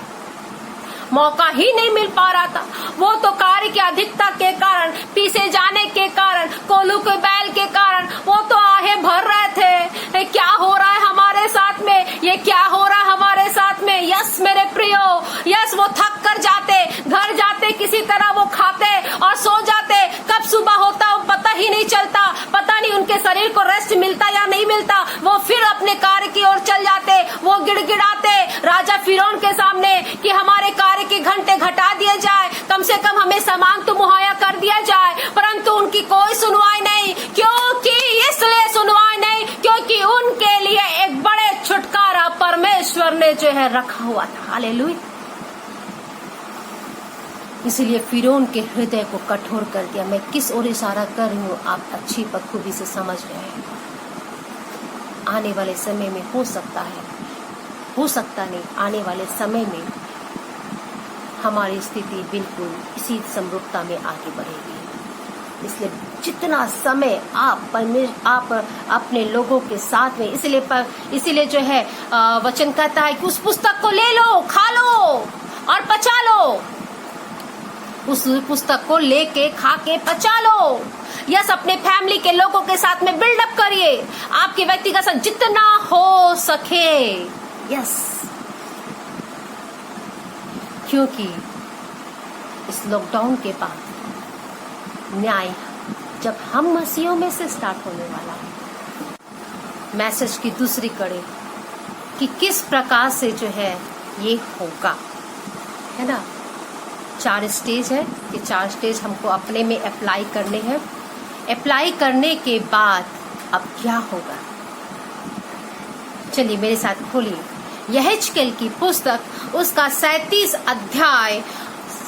S1: मौका ही नहीं मिल पा रहा था। वो तो कार्य की अधिकता के कारण, पीछे जाने के कारण, कोलू के बैल के कारण वो तो आहे भर रहे थे, क्या हो रहा है हमारे साथ में, ये क्या हो रहा है हमारे साथ में। यस मेरे प्रियो, यस वो थक कर जाते, घर जाते किसी तरह वो खाते और सो जाते, कब सुबह होता वो पता ही नहीं चलता, पता नहीं उनके शरीर को रेस्ट मिलता या नहीं मिलता। वो फिर अपने कार्य की ओर चल जाते, वो गिड़गिड़ाते राजा फिरौन के सामने कि हमारे कार्य के घंटे घटा दिए जाए, कम से कम हमें सामान तो मुहैया कर दिया जाए। परंतु उनकी कोई सुनवाई नहीं, क्योंकि इसलिए सुनवाई नहीं क्योंकि उनके लिए एक बड़े छुटकारा परमेश्वर ने जो है रखा हुआ था। हालेलुया। इसलिए फिरौन के हृदय को कठोर कर दिया। मैं किस ओर इशारा कर रही हूँ आप अच्छी बखूबी से समझ रहे हैं। आने वाले समय में हो सकता है, हो सकता नहीं, आने वाले समय में हमारी स्थिति बिल्कुल इसी समरूपता में आगे बढ़ेगी। इसलिए जितना समय आप अपने लोगों के साथ में, इसीलिए जो है वचन कहता है कि उस पुस्तक को ले लो, खा लो और पचा लो। उस पुस्तक को लेके खा के पचा लो। यस, अपने फैमिली के लोगों के साथ में बिल्डअप करिए, आपके व्यक्तिगत साथ जितना हो सके। यस, क्योंकि इस लॉकडाउन के बाद न्याय जब हम मसीहों में से स्टार्ट होने वाला है। मैसेज की दूसरी कड़ी कि किस प्रकार से जो है ये होगा, है ना। 4 स्टेज है, ये 4 स्टेज हमको अपने में अप्लाई करने हैं। अप्लाई करने के बाद अब क्या होगा, चलिए मेरे साथ खोलिए यहेजकेल की पुस्तक उसका 37 अध्याय।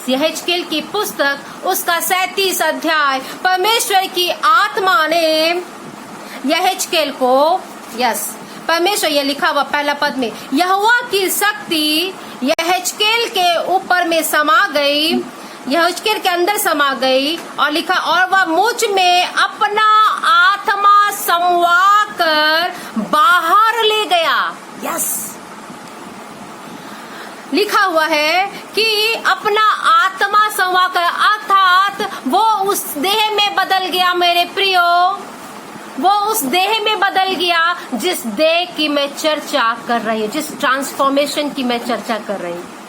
S1: यहेजकेल की पुस्तक उसका 37 अध्याय। परमेश्वर की आत्मा ने यहेजकेल को, यस परमेश्वर, ये लिखा हुआ पहला पद में, यहोवा की शक्ति यहेजकेल के ऊपर में समा गई, यहेजकेल के अंदर समा गई, और लिखा और वह मुझ में अपना आत्मा समवा कर बाहर ले गया। यस, लिखा हुआ है कि अपना आत्मा समवा कर, अर्थात वो उस देह में बदल गया मेरे प्रियो, वो उस देह में बदल गया जिस देह की मैं चर्चा कर रही हूँ, जिस ट्रांसफॉर्मेशन की मैं चर्चा कर रही हूँ।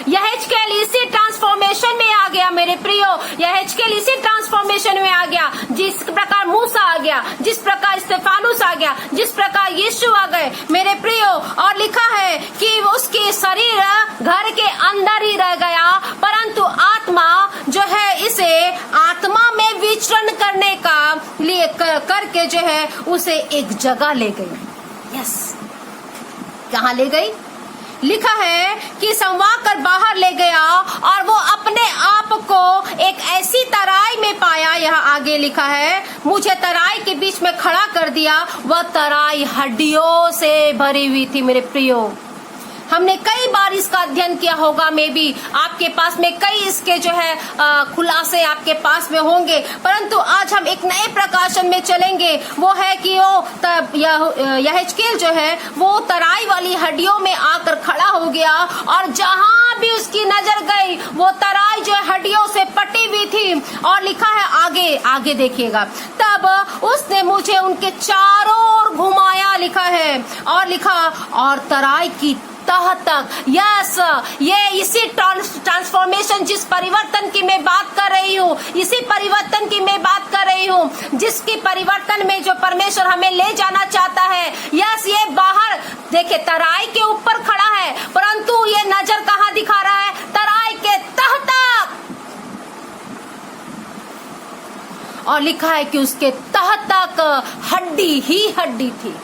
S1: यहेजकेल इसी ट्रांसफॉर्मेशन में आ गया मेरे प्रियो, यहेजकेल इसी ट्रांसफॉर्मेशन में आ गया जिस प्रकार मूसा आ गया, जिस प्रकार स्तेफानुस आ गया, जिस प्रकार यीशु आ गए मेरे प्रियो। और लिखा है कि उसकी शरीर घर के अंदर ही रह गया, परंतु आत्मा जो है इसे आत्मा में विचरण करने का लिए करके जो है उसे एक जगह ले गई। यस, कहाँ ले गई? लिखा है कि संवार कर बाहर ले गया और वो अपने आप को एक ऐसी तराई में पाया। यहाँ आगे लिखा है, मुझे तराई के बीच में खड़ा कर दिया। वह तराई हड्डियों से भरी हुई थी। मेरे प्रियो, हमने कई बार इसका अध्ययन किया होगा, में भी आपके पास में कई इसके जो है खुलासे आपके पास में होंगे, परंतु आज हम एक नए प्रकाशन में चलेंगे। वो है कि वो यहेजकेल जो है वो तराई वाली हड्डियों में आकर खड़ा हो गया और जहां भी उसकी नजर गई वो तराई जो है हड्डियों से पटी हुई थी। और लिखा है आगे, आगे देखिएगा, तब उसने मुझे उनके चारों ओर घुमाया, लिखा है, और लिखा और तराई की तह तक। यस, ये इसी ट्रांसफॉर्मेशन, जिस परिवर्तन की मैं बात कर रही हूँ, इसी परिवर्तन की मैं बात कर रही हूँ, जिसकी परिवर्तन में जो परमेश्वर हमें ले जाना चाहता है। यस, ये बाहर देखिए तराई के ऊपर खड़ा है, परंतु ये नजर कहाँ दिखा रहा है? तराई के तह तक। और लिखा है कि उसके तह तक हड्डी ही हड्डी थी।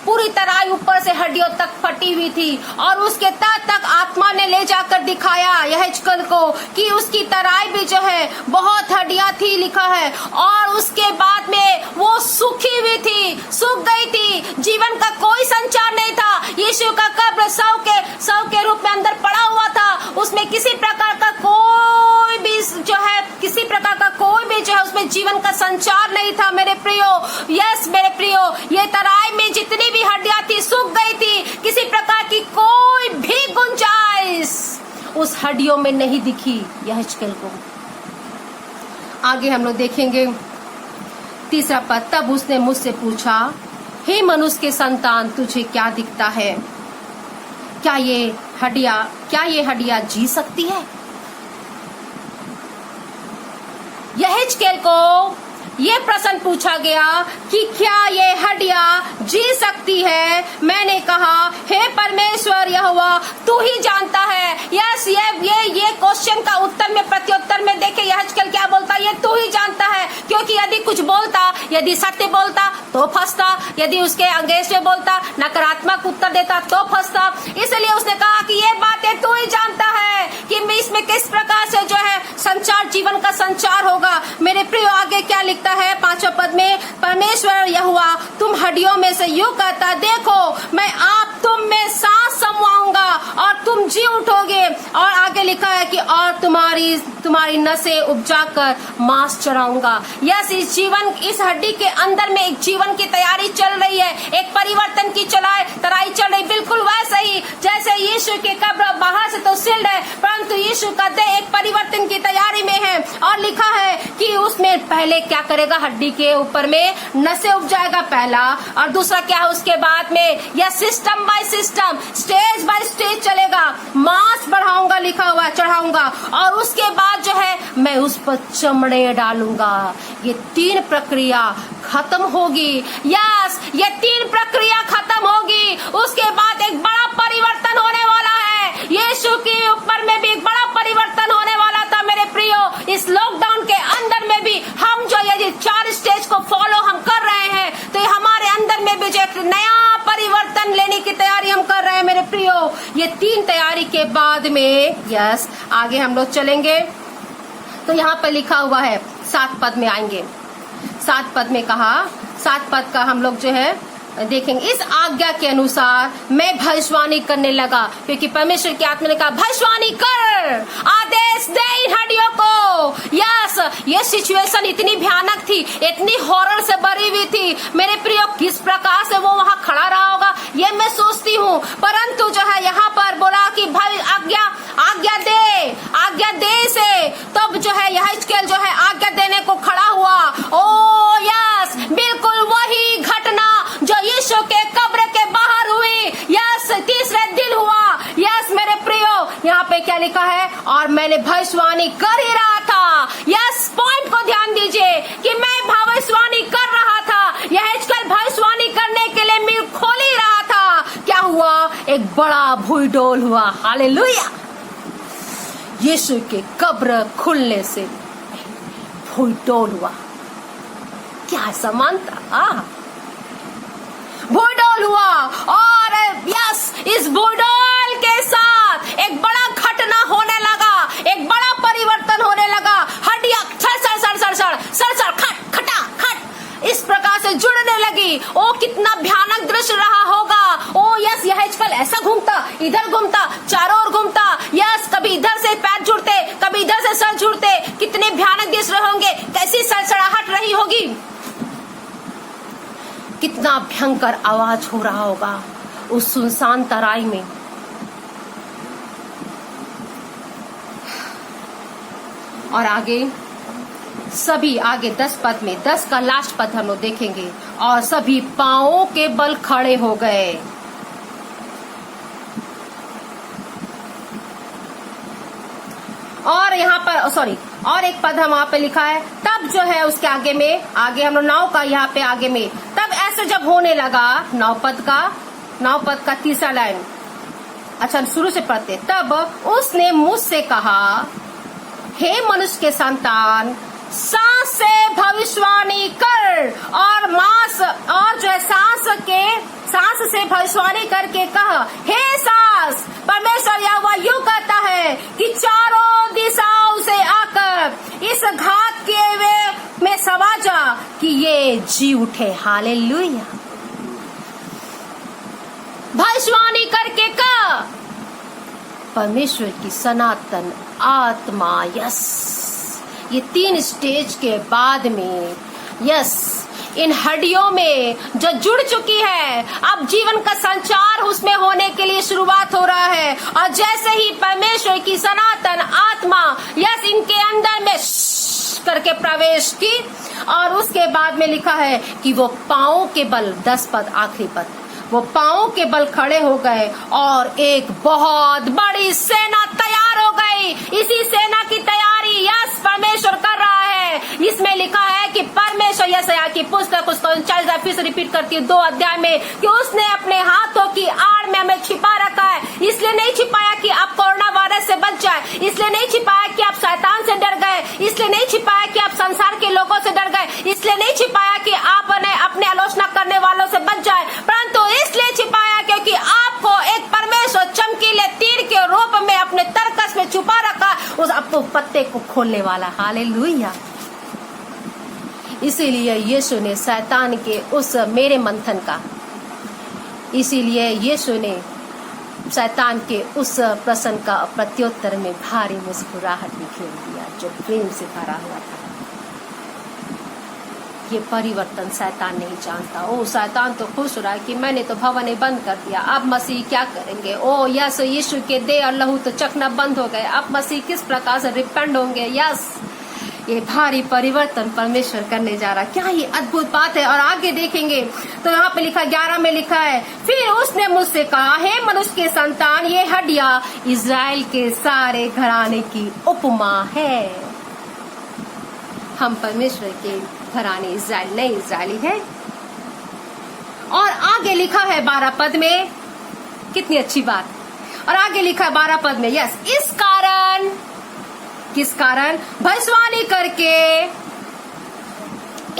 S1: पूरी तराई ऊपर से हड्डियों तक फटी हुई थी और उसके तह तक आत्मा ने ले जाकर दिखाया यहेजकेल को कि उसकी तराई भी जो है बहुत हड्डियां थी, लिखा है। और उसके बाद में वो सूखी हुई थी, सूख गई थी, जीवन का कोई संचार नहीं था। यीशु का कब्र शव के रूप में अंदर पड़ा हुआ था, उसमें किसी प्रकार का कोई भी जो है, किसी प्रकार का कोई भी जो है उसमें जीवन का संचार नहीं था। मेरे प्रियो, यस मेरे प्रियो, ये तराई में जितनी भी हड्डियां थी सूख गई थी, किसी प्रकार की कोई भी गुंजाइश उस हड्डियों में नहीं दिखी यहेजकेल को। आगे हम लोग देखेंगे 3 पद, तब उसने मुझसे पूछा, हे मनुष्य के संतान, तुझे क्या दिखता है? क्या ये हड्डियां जी सकती है? यहेजकेल को ये प्रश्न पूछा गया कि क्या ये हड्डियां जी सकती है? मैंने कहा, हे परमेश्वर यहोवा, तू ही जानता है। यस, ये क्वेश्चन का उत्तर में, प्रत्युत्तर में देखे यहेजकेल क्या बोलता, ये तू ही जानता है। क्योंकि यदि कुछ बोलता, यदि सत्य बोलता तो फंसता, यदि उसके अंगेज में बोलता, नकारात्मक उत्तर देता तो फंसता। इसलिए उसने कहा कि ये बातें तू ही जानता है कि इसमें किस प्रकार से जो है संचार, जीवन का संचार होगा। मेरे प्रिय, आगे क्या लिखता है 5वें पद में, परमेश्वर यहोवा तुम हड्डियों में से यूं कहता, देखो मैं आप तुम में सांस समवाऊंगा और तुम जी उठोगे। और आगे लिखा है कि और तुम्हारी नसें उपजाकर मांस चढ़ाऊंगा। यस, इस हड्डी के अंदर में एक जीवन की तैयारी चल रही है, एक परिवर्तन की तराई चल रही, बिल्कुल वैसे ही जैसे यीशु के कब्र बाहर से तो सील्ड है, परंतु यीशु का देह एक परिवर्तन की तैयारी में है। और लिखा है कि उसमें पहले क्या करेगा, हड्डी के ऊपर में नसें उपजाएगा, पहला। और दूसरा क्या है उसके बाद में, यह system by system, stage by stage चलेगा। मांस बढ़ाऊंगा, लिखा हुआ चढ़ाऊंगा, और उसके बाद जो है मैं उस पर चमड़े डालूंगा। ये 3 प्रक्रिया खत्म होगी। यस, ये 3 प्रक्रिया खत्म होगी, उसके बाद एक बड़ा परिवर्तन होने वाला है। यीशु के ऊपर में भी एक बड़ा परिवर्तन होने वाला था। मेरे प्रियो, इस लॉकडाउन के अंदर में भी हम जो ये 4 स्टेज को फॉलो हम कर रहे हैं, तो हमारे अंदर में भी जो एक नया परिवर्तन लेने की तैयारी हम कर रहे हैं। मेरे प्रियो, ये 3 तैयारी के बाद में यस आगे हम लोग चलेंगे। तो यहाँ पर लिखा हुआ है 7 पद में आएंगे। 7 पद में कहा, 7 पद का हम लोग जो है देखेंगे। इस आज्ञा के अनुसार मैं भविष्यवाणी करने लगा, क्योंकि परमेश्वर की आत्मा ने कहा भविष्यवाणी कर, आदेश दे इन हड्डियों को। यस, ये सिचुएशन इतनी भयानक थी, इतनी हॉरर से भरी हुई थी। मेरे प्रियो, किस प्रकार से वो वहाँ खड़ा रहा होगा ये मैं सोचती हूँ, परंतु जो है यहाँ पर बोला कि आज्ञा दे से, तब जो है यहेजकेल जो है आज्ञा देने को खड़ा हुआ। ओ यस, बिल्कुल वही घटना जो यीशु के कब्र के बाहर हुई, यस, तीसरे दिन हुआ। यस मेरे प्रियो, यहाँ पे क्या लिखा है, और मैंने भविष्यवाणी कर ही रहा था। यस, पॉइंट को ध्यान दीजिए कि मैं भविष्यवाणी कर रहा था। यहेजकेल भविष्यवाणी करने के लिए मुंह खोल ही रहा था। क्या हुआ, एक बड़ा भूईडोल हुआ। हालेलुया, यीशु के कब्र खुलने से भूईडोल हुआ। क्या समानता। बूढ़ोल के साथ एक बड़ा घटना होने लगा, एक बड़ा परिवर्तन होने लगा। हड्डियां सड़ सड़ सड़ सड़ सड़ सड़ सड़ खट खटा खट इस प्रकार से जुड़ने लगी। ओ कितना भयानक दृश्य रहा होगा। ओ यस, यह हेजकल ऐसा घूमता, इधर घूमता, चारों ओर घूमता। यस, कभी इधर से पैर जुड़ते, कभी इधर से सर जुड़ते। कितने भयानक दृश्य होंगे, कैसी सड़सड़ाहट रही होगी, कितना भयंकर आवाज हो रहा होगा उस सुनसान तराई में। और आगे सभी, आगे 10 पद में, 10 का लास्ट पद हम लोग देखेंगे। और सभी पांवों के बल खड़े हो गए। और यहाँ पर सॉरी, और एक पद हम वहां पे लिखा है, तब जो है उसके आगे में, आगे हम लोग 9 का यहाँ पे आगे में, तब ऐसे जब होने लगा, 9 पद का तीसरा लाइन। अच्छा, शुरू से पढ़ते। तब उसने मुझसे कहा, हे मनुष्य के संतान, सांस से भविष्यवाणी कर और जो है सांस से भविष्यवाणी करके कह, हे सांस, परमेश्वर यहोवा यूं कहता है कि चारों दिशाओं से आकर इस घात किए हुए में समा जा कि ये जी उठे। हालेलुया। भविष्यवाणी करके कह, परमेश्वर की सनातन आत्मा। यस, ये 3 स्टेज के बाद में, यस, इन हड्डियों में जो जुड़ चुकी है, अब जीवन का संचार उसमें होने के लिए शुरुआत हो रहा है। और जैसे ही परमेश्वर की सनातन आत्मा, यस, इनके अंदर में करके प्रवेश की, और उसके बाद में लिखा है कि वो पांवों के बल, 10 पद आखिरी पद, वो पांवों के बल खड़े हो गए और एक बहुत बड़ी सेना तैयार हो गई। इसी सेना की तैयारी यस परमेश्वर कर रहा है। इसमें लिखा है कि परमेश्वर यशायाह की पुस्तक, उसको 49 फिर से रिपीट करती है 2 अध्याय में, कि उसने अपने हाथों की आड़ में हमें छिपा रखा है। इसलिए नहीं छिपाया कि आप कोरोना वायरस से बच जाए, इसलिए नहीं छिपाया कि आप शैतान से डर गए, इसलिए नहीं छिपाया कि आप संसार के लोगों से डर गए, इसलिए नहीं छिपाया कि आप अपने आलोचना करने वालों से बच जाए, परंतु इसलिए छिपाया क्योंकि आपको एक परमेश्वर चमकीले तीर के रूप में अपने तरकस में छुपा रखा, उस आपको पत्ते को खोलने वाला। हालेलुया। इसीलिए यीशु ने शैतान के उस मेरे मंथन का, इसीलिए यीशु ने शैतान के उस प्रश्न का प्रत्युत्तर में भारी मुस्कुराहट बिखेर दिया जो प्रेम से भरा हुआ था। ये परिवर्तन शैतान नहीं जानता। ओ शैतान तो खुश हो रहा है कि मैंने तो भवन बंद कर दिया, अब मसीह क्या करेंगे। ओ यस, यीशु के देह और लहू तो चखना बंद हो गए, अब मसीह किस प्रकार से रिपेंड होंगे। यस, ये भारी परिवर्तन परमेश्वर करने जा रहा है। क्या ये अद्भुत बात है। और आगे देखेंगे तो यहाँ पे लिखा 11 में लिखा है, फिर उसने मुझसे कहा, हे मनुष्य के संतान, ये हड्डियां इज़राइल के सारे घराने की उपमा है। हम परमेश्वर के घराने इज़राइल नहीं, इज़राइली है। और आगे लिखा है 12 पद में, कितनी अच्छी बात। और आगे लिखा है 12 पद में, यस, इस कारण, किस कारण, भविष्यवाणी करके,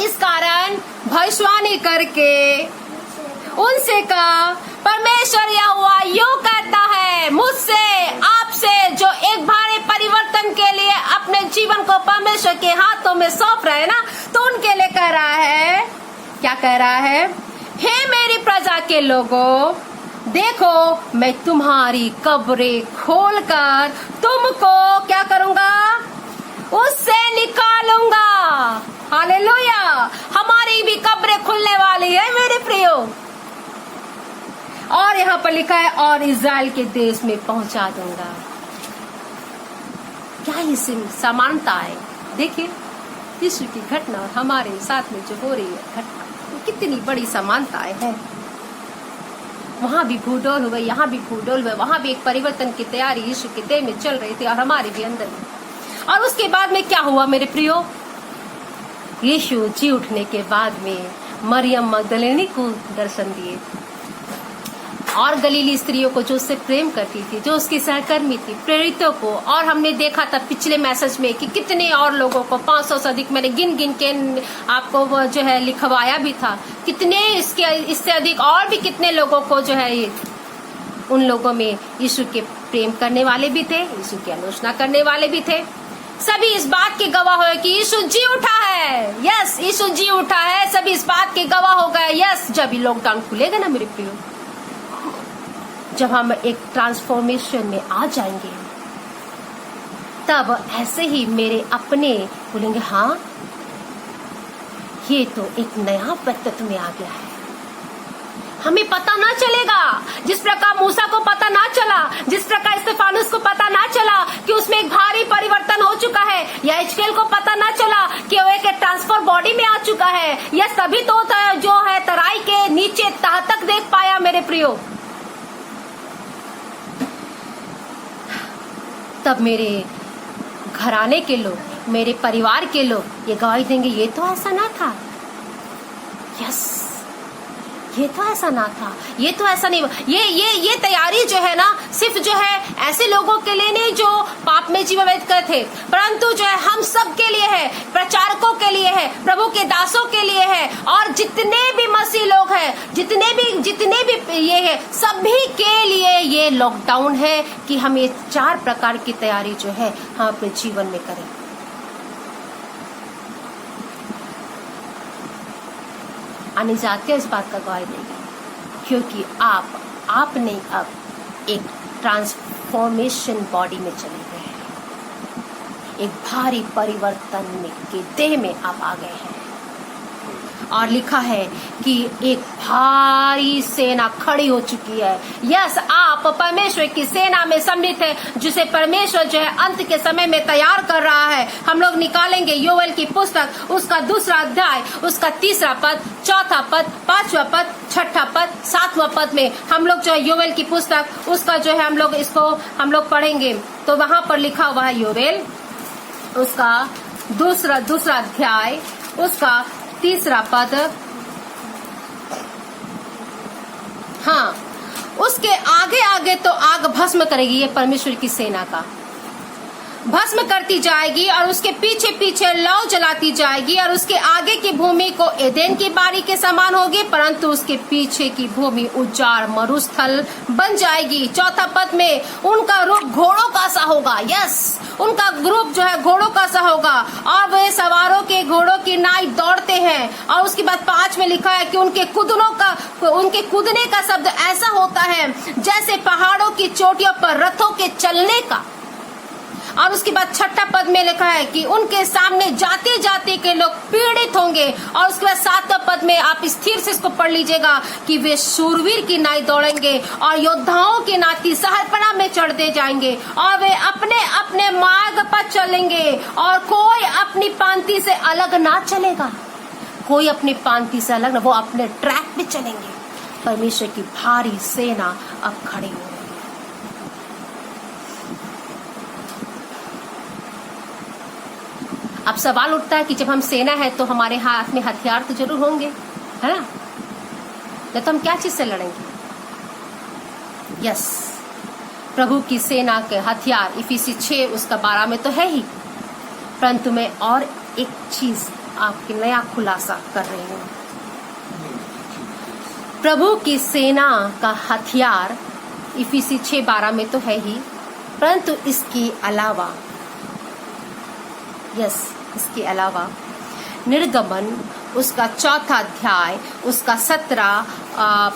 S1: इस कारण भविष्यवाणी करके उनसे कहा, परमेश्वर यहोवा यूं कहता है मुझसे, आपसे, जो एक भारी परिवर्तन के लिए अपने जीवन को परमेश्वर के हाथों में सौंप रहे ना, तो उनके लिए कह रहा है, क्या कह रहा है, हे मेरी प्रजा के लोगों, देखो मैं तुम्हारी कब्रें खोलकर तुमको क्या करूंगा, उससे निकालूंगा। हालेलुया। हमारी भी कब्रें खुलने वाली है मेरे प्रियो। और यहाँ पर लिखा है, और इज़राइल के देश में पहुंचा दूंगा। क्या ये समानता है। देखिए यीशु की घटना और हमारे साथ में जो हो रही है घटना, कितनी बड़ी समानताएं हैं। वहां भी भूडोल हुए, यहाँ भी भूडोल हुए, वहां भी एक परिवर्तन की तैयारी यीशु के देह में चल रही थी और हमारे भी अंदर में। और उसके बाद में क्या हुआ मेरे प्रियो, यीशु जी उठने के बाद में मरियम मगदलिनी को दर्शन दिए, और गलीली स्त्रियों को जो उससे प्रेम करती थी, जो उसकी सहकर्मी थी, प्रेरितों को। और हमने देखा था पिछले मैसेज में कि कितने और लोगों को, 500 से अधिक, मैंने गिन गिन के आपको वो जो है लिखवाया भी था, कितने इससे अधिक और भी कितने लोगों को जो है ये उन लोगों में यीशु के प्रेम करने वाले भी थे, यीशु की आलोचना करने वाले भी थे। सभी इस बात के गवाह हुए कि यीशु जी उठा है। यस, यीशु जी उठा है। सभी इस बात के गवाह हो गए। यस, जब ये लॉकडाउन खुलेगा ना मेरे प्रियो, जब हम एक ट्रांसफॉर्मेशन में आ जाएंगे, तब ऐसे ही मेरे अपने बोलेंगे, हाँ ये तो एक नया व्यक्तित्व में आ गया है। हमें पता ना चलेगा, जिस प्रकार मूसा को पता ना चला, जिस प्रकार स्तेफानुस को पता ना चला कि उसमें एक भारी परिवर्तन हो चुका है, या हिजकिय्याह को पता ना चला कि वो एक ट्रांसफर बॉडी में आ चुका है। यह तभी तो जो है तराई के नीचे तह तक देख पाया मेरे प्रियो। तब मेरे घराने के लोग, मेरे परिवार के लोग ये गवाही देंगे, ये तो ऐसा ना था। यस, ये तो ऐसा ना था, ये तो ऐसा नहीं। ये तैयारी जो है ना, सिर्फ जो है ऐसे लोगों के लिए नहीं जो पाप में जीवन व्यतीत करते थे, परंतु जो है हम सब के लिए है, प्रचारकों के लिए है, प्रभु के दासों के लिए है, और जितने भी मसीह लोग हैं, जितने भी ये है, सभी के लिए ये लॉकडाउन है कि हम ये 4 प्रकार की तैयारी जो है हम अपने जीवन में करें। आने जाते इस बात का गवाही देंगे, क्योंकि आपने अब एक ट्रांसफॉर्मेशन बॉडी में चले गए हैं, एक भारी परिवर्तन में के देह में आप आ गए हैं। और लिखा है कि एक भारी सेना खड़ी हो चुकी है। यस, आप परमेश्वर की सेना में सम्मिलित है, जिसे परमेश्वर जो है अंत के समय में तैयार कर रहा है। हम लोग निकालेंगे योवेल की पुस्तक, उसका 2 अध्याय, उसका 3 पद, 4 पद, 5वां पद, 6 पद, 7वां पद में हम लोग जो है योवेल की पुस्तक, उसका जो है हम लोग पढ़ेंगे। तो वहां पर लिखा हुआ है योवेल, उसका दूसरा अध्याय, उसका 3 पद। हाँ, उसके आगे तो आग भस्म करेगी, ये परमेश्वर की सेना का भस्म करती जाएगी, और उसके पीछे लौ जलाती जाएगी, और उसके आगे की भूमि को एदेन की बारी के समान होगी, परंतु उसके पीछे की भूमि उजाड़ मरुस्थल बन जाएगी। 4 पद में उनका रूप घोड़ों का सा होगा। यस, उनका ग्रुप जो है घोड़ों का सा होगा, और वे सवारों के घोड़ों की नाई दौड़ते हैं। और उसके बाद 5 में लिखा है कि उनके कूदने का शब्द ऐसा होता है जैसे पहाड़ों की चोटियों पर रथों के चलने का। और उसके बाद 6 पद में लिखा है कि उनके सामने जाते जाते के लोग पीड़ित होंगे। और उसके बाद 7 पद में आप स्थिर से इसको पढ़ लीजिएगा कि वे शूरवीर की नाई दौड़ेंगे और योद्धाओं की नाती सहरपना में चढ़ते जाएंगे, और वे अपने अपने मार्ग पर चलेंगे, और कोई अपनी पांति से अलग ना चलेगा। कोई अपनी पांति से अलग ना, वो अपने ट्रैक पे चलेंगे। परमेश्वर की भारी सेना अब खड़ी हो। अब सवाल उठता है कि जब हम सेना है तो हमारे हाथ में हथियार तो जरूर होंगे, है ना? नहीं तो हम क्या चीज से लड़ेंगे? यस, प्रभु की सेना के हथियार इफिसी 6 उसका 12 में तो है ही, परंतु मैं और एक चीज आपके नया खुलासा कर रही हूँ। प्रभु की सेना का हथियार इफिसी 6:12 में तो है ही, परंतु इसके अलावा इसके अलावा निर्गमन उसका 4 अध्याय, उसका 17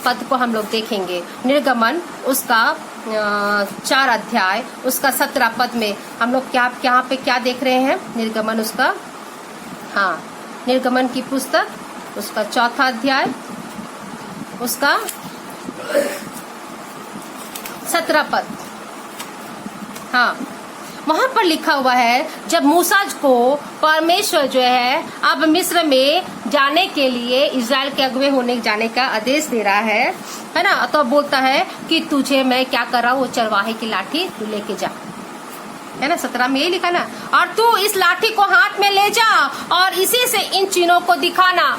S1: पद को हम लोग देखेंगे। निर्गमन उसका 4 अध्याय, उसका 17 पद में हम लोग यहाँ पे क्या देख रहे हैं? निर्गमन उसका, हाँ, निर्गमन की पुस्तक उसका 4 अध्याय, उसका 17 पद। हाँ, वहां पर लिखा हुआ है, जब मूसा को परमेश्वर जो है अब मिस्र में जाने के लिए, इजराइल के अगुवे होने जाने का आदेश दे रहा है ना? तो बोलता है कि तुझे मैं क्या कर रहा हूँ, वो चरवाहे की लाठी तू लेके जा, है ना? 17 में यही लिखा ना, और तू इस लाठी को हाथ में ले जा और इसी से इन चिन्हों को दिखाना।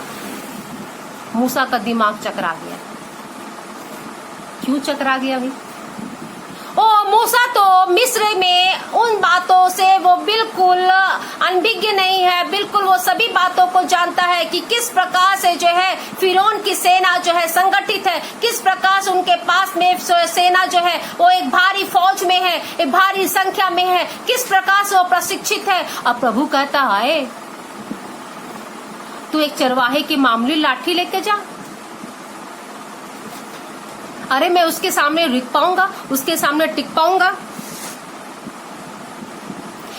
S1: मूसा का दिमाग चकरा गया। क्यों चकरा गया भाई? मूसा तो मिस्र में उन बातों से वो बिल्कुल अनभिज्ञ नहीं है, बिल्कुल वो सभी बातों को जानता है कि किस प्रकार से जो है फिरौन की सेना जो है संगठित है, किस प्रकार से उनके पास में सेना जो है वो एक भारी फौज में है, एक भारी संख्या में है, किस प्रकार से वो प्रशिक्षित है। अब प्रभु कहता है तू एक चरवाहे की मामूली लाठी लेके जा। अरे मैं उसके सामने रुक पाऊंगा, उसके सामने टिक पाऊंगा?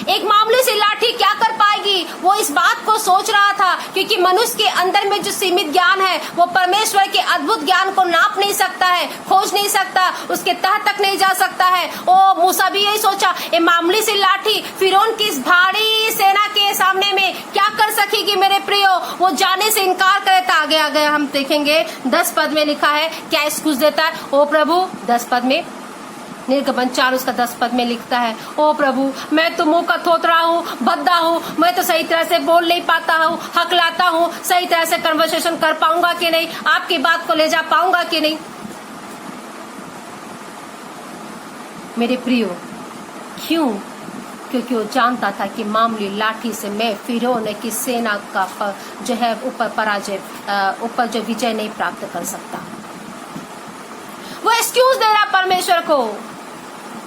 S1: एक मामूली सी लाठी क्या कर पाएगी? वो इस बात को सोच रहा था क्योंकि मनुष्य के अंदर में जो सीमित ज्ञान है वो परमेश्वर के अद्भुत ज्ञान को नाप नहीं सकता है, खोज नहीं सकता, उसके तह तक नहीं जा सकता है। ओ मूसा भी यही सोचा, ये मामूली सी लाठी फिरौन की इस भारी सेना के सामने में क्या कर सकेगी मेरे प्रियो। वो जाने से इनकार करे। तो आगे आगे हम देखेंगे 10 पद में लिखा है क्या एक्सक्यूज देता है। ओ प्रभु 10 पद में, निर्गमन 4 उसका 10 पद में लिखता है, ओ प्रभु मैं तो मुंह का थोतरा हूँ, भद्दा हूँ, मैं तो सही तरह से बोल नहीं पाता हूँ, हकलाता हूँ, सही तरह से कन्वर्सेशन कर पाऊंगा कि नहीं, आपकी बात को ले जा पाऊंगा कि नहीं। मेरे प्रियो क्यों? क्योंकि वो जानता था कि मामूली लाठी से मैं फिरौन की सेना का जो है ऊपर जो विजय नहीं प्राप्त कर सकता। वो एक्सक्यूज दे रहा परमेश्वर को।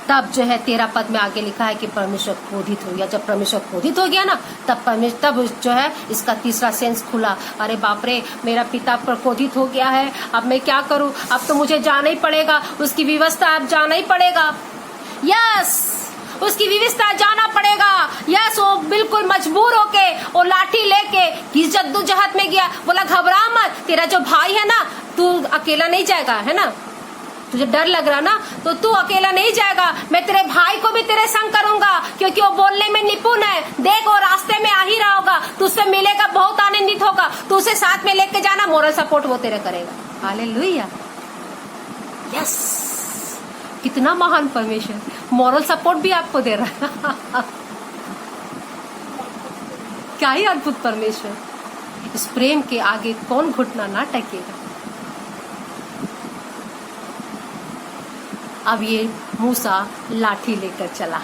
S1: तब जो है 13 पद में आगे लिखा है कि परमेश्वर क्रोधित हो गया। जब परमेश्वर क्रोधित हो गया ना तब जो है इसका तीसरा सेंस खुला। अरे बाप रे, मेरा पिता पर क्रोधित हो गया है, अब मैं क्या करूं? अब तो मुझे जाना ही पड़ेगा, उसकी व्यवस्था अब जाना ही पड़ेगा। यस, उसकी व्यवस्था जाना पड़ेगा। यस, वो बिल्कुल मजबूर होके वो लाठी लेके किस जद्दोजहद में गया। बोला घबरा मत, तेरा जो भाई है ना तू अकेला नहीं जाएगा, है ना, तुझे डर लग रहा ना, तो तू अकेला नहीं जाएगा, मैं तेरे भाई को भी तेरे संग करूंगा क्योंकि वो बोलने में निपुण है। देख वो रास्ते में आ ही रहा होगा, तू उससे मिलेगा, बहुत आनंदित होगा, तू उसे साथ में लेके जाना, मोरल सपोर्ट वो तेरे करेगा। हालेलुया। यस, कितना महान परमेश्वर मोरल सपोर्ट भी आपको दे रहा है। क्या ही अद्भुत परमेश्वर। इस प्रेम के आगे कौन घुटना ना टेकेगा। अब ये मूसा लाठी लेकर चला,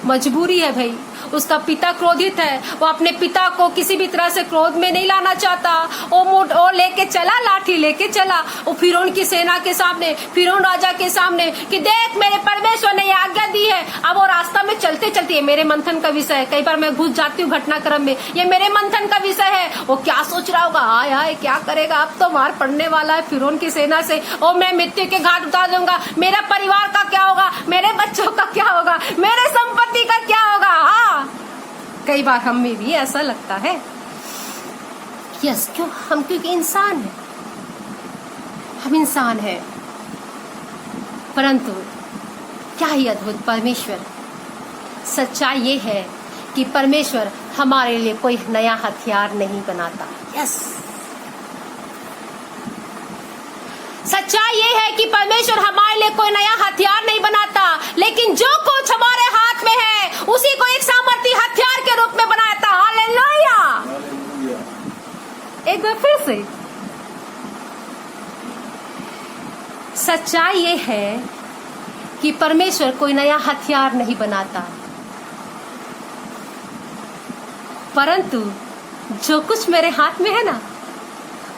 S1: मजबूरी है भाई, उसका पिता क्रोधित है, वो अपने पिता को किसी भी तरह से क्रोध में नहीं लाना चाहता। वो लेके चला, लाठी लेके चला वो फिरौन की सेना के सामने, फिरौन राजा के सामने कि देख मेरे परमेश्वर ने आज्ञा दी है। अब वो रास्ता में चलते चलते, ये मेरे मंथन का विषय है, कई बार मैं घुस जाती हूँ घटनाक्रम में, ये मेरे मंथन का विषय है। वो क्या सोच रहा होगा, हाय हाय क्या करेगा, अब तो मार पड़ने वाला है फिरौन की सेना से, और मैं मृत्यु के घाट उतार दूंगा, मेरा परिवार का क्या होगा, मेरे बच्चों का क्या होगा, मेरे संपत्ति का क्या होगा। हाँ, कई बार हमें भी ऐसा लगता है। यस, क्यों? हम क्योंकि इंसान हैं, हम इंसान हैं। परंतु क्या ही अद्भुत परमेश्वर। सच्चाई ये है कि परमेश्वर हमारे लिए कोई नया हथियार नहीं बनाता। यस, सच्चाई ये है कि परमेश्वर हमारे लिए कोई नया हथियार नहीं बनाता, लेकिन जो कुछ हमारे हाथ में है उसी को एक सामर्थी हथियार के रूप में बनाता। हालेलुया। एक बार फिर से, सच्चाई ये है कि परमेश्वर कोई नया हथियार नहीं बनाता, परंतु जो कुछ मेरे हाथ में है ना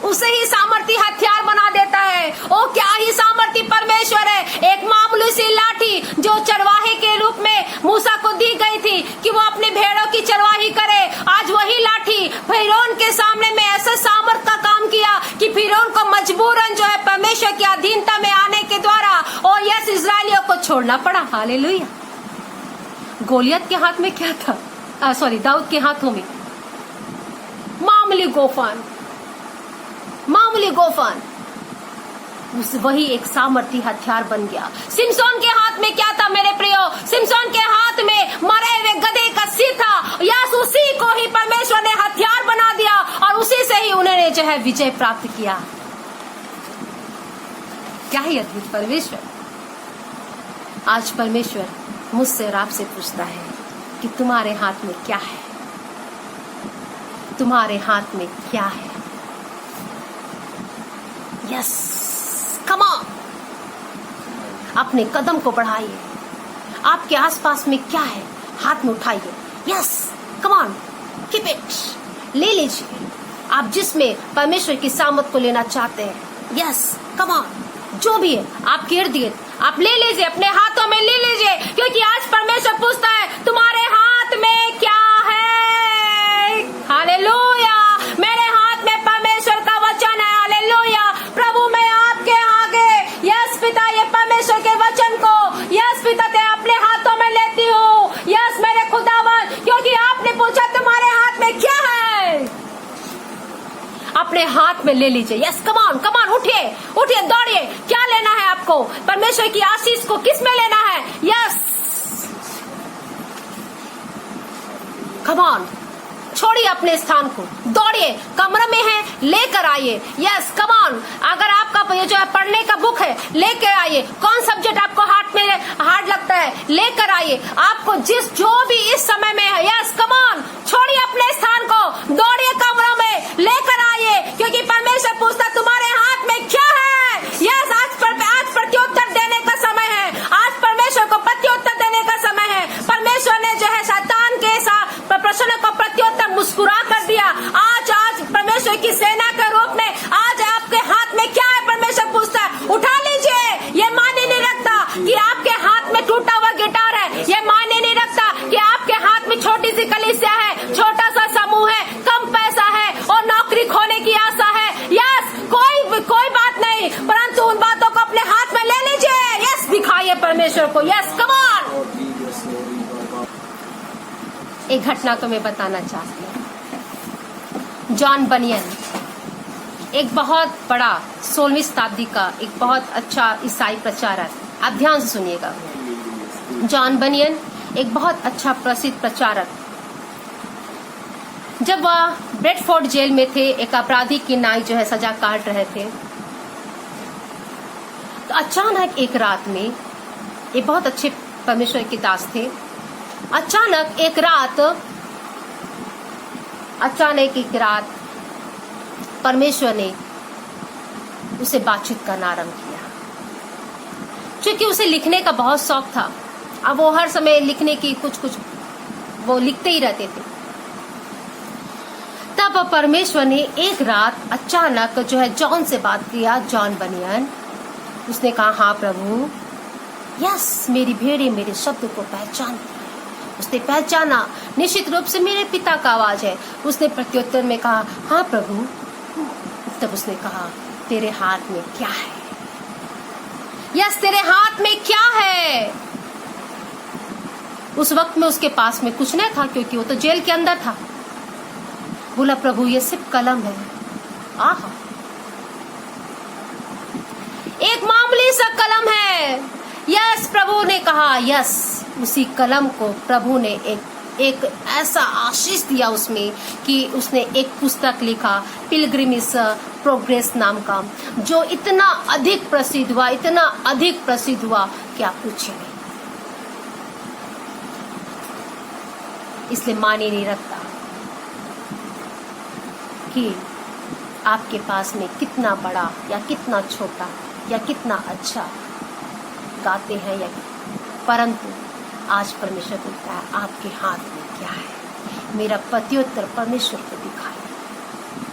S1: उसे ही सामर्थी हथियार बना देता है। ओ क्या ही सामर्थी परमेश्वर है। एक मामूली सी लाठी जो चरवाहे के रूप में मूसा को दी गई थी कि वो अपने भेड़ों की चरवाही करे, आज वही लाठी फिरौन के सामने में ऐसा सामर्थ का काम किया कि फिरौन को मजबूरन जो है परमेश्वर की अधीनता में आने के द्वारा और यस इजरायलियों को छोड़ना पड़ा। हालेलुया। गोलियत के हाथ में क्या था? दाऊद के हाथों में मामूली गोफन, वही एक सामर्थी हथियार बन गया। सिमसोन के हाथ में क्या था मेरे प्रियो? सिमसोन के हाथ में मरे हुए गधे का सिर था। यस, उसी को ही परमेश्वर ने हथियार बना दिया और उसी से ही उन्होंने जो है विजय प्राप्त किया। क्या ही अद्भुत परमेश्वर। आज परमेश्वर मुझसे और आपसे पूछता है कि तुम्हारे हाथ में क्या है? तुम्हारे हाथ में क्या है? यस, कम ऑन, अपने कदम को बढ़ाइए। आपके आसपास में क्या है हाथ में उठाइए। Yes, come on, keep it, ले लीजिए आप जिसमें परमेश्वर की सामर्थ को लेना चाहते हैं। यस, कम ऑन, जो भी है आपके इर्द गिर्द, आप ले लीजिए, अपने हाथों में ले लीजिए, क्योंकि आज परमेश्वर पूछता है तुम्हारे हाथ में क्या है। हालेलुया, मेरे हाथ में परमेश्वर का वचन है। हालेलुया, प्रभु मैं आपके आगे यस पिता ये परमेश्वर के वचन को यस पिता ते अपने हाथों में लेती हूँ। यस मेरे खुदावन, क्योंकि आपने पूछा तुम्हारे हाथ में क्या है, अपने हाथ में ले लीजिए। यस कमान कमान, उठिए उठिए, दौड़िए। क्या लेना है आपको? परमेश्वर की आशीष को किस में लेना है? यस कमान, छोड़िए अपने स्थान को, दौड़िए, कमरे में है लेकर आइए। यस कमान, अगर आपका ये जो है पढ़ने का बुक है लेकर आइए। कौन सब्जेक्ट आपको हार्ड लगता है लेकर आइए। आपको जो भी इस समय में है, यस कमान, छोड़िए अपने स्थान को, दौड़िए कमरों में लेकर आइए, क्योंकि परमेश्वर पूछता तुम्हारे हाथ में क्या है। यस आज प्रत्युत्तर देने का समय है। आज परमेश्वर को प्रत्युत्तर देने का समय है। परमेश्वर ने जो है शैतान के साथ प्रश्न को प्रत्युत्तर मुस्कुरा कर दिया। आज परमेश्वर की सेना के रूप में आज आपके हाथ में क्या है? परमेश्वर पूछता है उठा लीजिए। ये मायने नहीं रखता कि आपके हाथ में टूटा हुआ गिटार है, ये मायने नहीं रखता कि आपके हाथ में छोटी सी कलीसिया है, छोटा सा समूह है, कम पैसा है और नौकरी खोने की आशा है। यस कोई बात नहीं, परंतु उन बातों को अपने हाथ में ले लीजिए। यस दिखाइए परमेश्वर को। यस कमान। एक घटना तो मैं बताना चाहती हूँ। जॉन बनियन एक बहुत बड़ा 16वीं शताब्दी का एक बहुत अच्छा ईसाई प्रचारक, आप ध्यान से सुनिएगा। जॉन बनियन एक बहुत अच्छा प्रसिद्ध प्रचारक, जब वह ब्रेडफोर्ड जेल में थे, एक अपराधी की नाई जो है सजा काट रहे थे, तो अचानक एक रात में, ये बहुत अच्छे परमेश्वर के दास थे, अचानक एक रात परमेश्वर ने उसे बातचीत करना आरंभ किया। क्योंकि उसे लिखने का बहुत शौक था, अब वो हर समय लिखने की कुछ वो लिखते ही रहते थे। तब परमेश्वर ने एक रात अचानक जो है जॉन से बात किया। जॉन बनियन, उसने कहा हाँ प्रभु, यस मेरी भेड़ें मेरे शब्द को पहचानती। उसने पहचाना निश्चित रूप से मेरे पिता का आवाज है। उसने प्रत्युत्तर में कहा हाँ प्रभु। तब उसने कहा तेरे हाथ में क्या है? यस तेरे हाथ में क्या है? उस वक्त में उसके पास में कुछ नहीं था, क्योंकि वो तो जेल के अंदर था। बोला प्रभु ये सिर्फ कलम है। आहा, एक मामूली सा कलम है। यस प्रभु ने कहा यस, उसी कलम को प्रभु ने एक ऐसा आशीष दिया उसमें कि उसने एक पुस्तक लिखा, पिलग्रिमेज प्रोग्रेस नाम का, जो इतना अधिक प्रसिद्ध हुआ कि आप पूछिए नहीं। इसलिए माने नहीं रखता कि आपके पास में कितना बड़ा या कितना छोटा या कितना अच्छा गाते हैं, या परंतु आज परमेश्वर कहता है आपके हाथ में क्या है। मेरा प्रत्युत्तर परमेश्वर को दिखाए।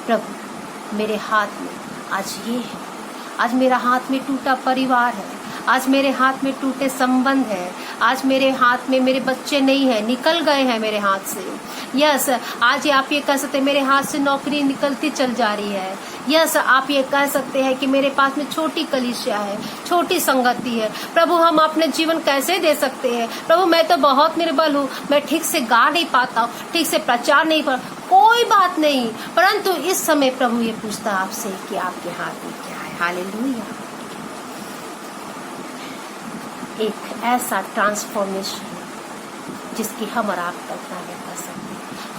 S1: प्रभु मेरे हाथ में आज ये है, आज मेरा हाथ में टूटा परिवार है, आज मेरे हाथ में टूटे संबंध है, आज मेरे हाथ में मेरे बच्चे नहीं है, निकल गए हैं मेरे हाथ से। यस आज आप ये कह सकते हैं मेरे हाथ से नौकरी निकलती चल जा रही है। यस आप ये कह सकते हैं कि मेरे पास में छोटी कलीसिया है, छोटी संगति है। प्रभु हम अपने जीवन कैसे दे सकते हैं? प्रभु मैं तो बहुत निर्बल हूँ, मैं ठीक से गा नहीं पाता हूँ, ठीक से प्रचार नहीं कर। कोई बात नहीं, परंतु इस समय प्रभु ये पूछता है आपसे कि आपके हाथ में क्या है। हालेलुया। एक ऐसा ट्रांसफॉर्मेशन जिसकी हम और आप कल्पना नहीं कर सकते।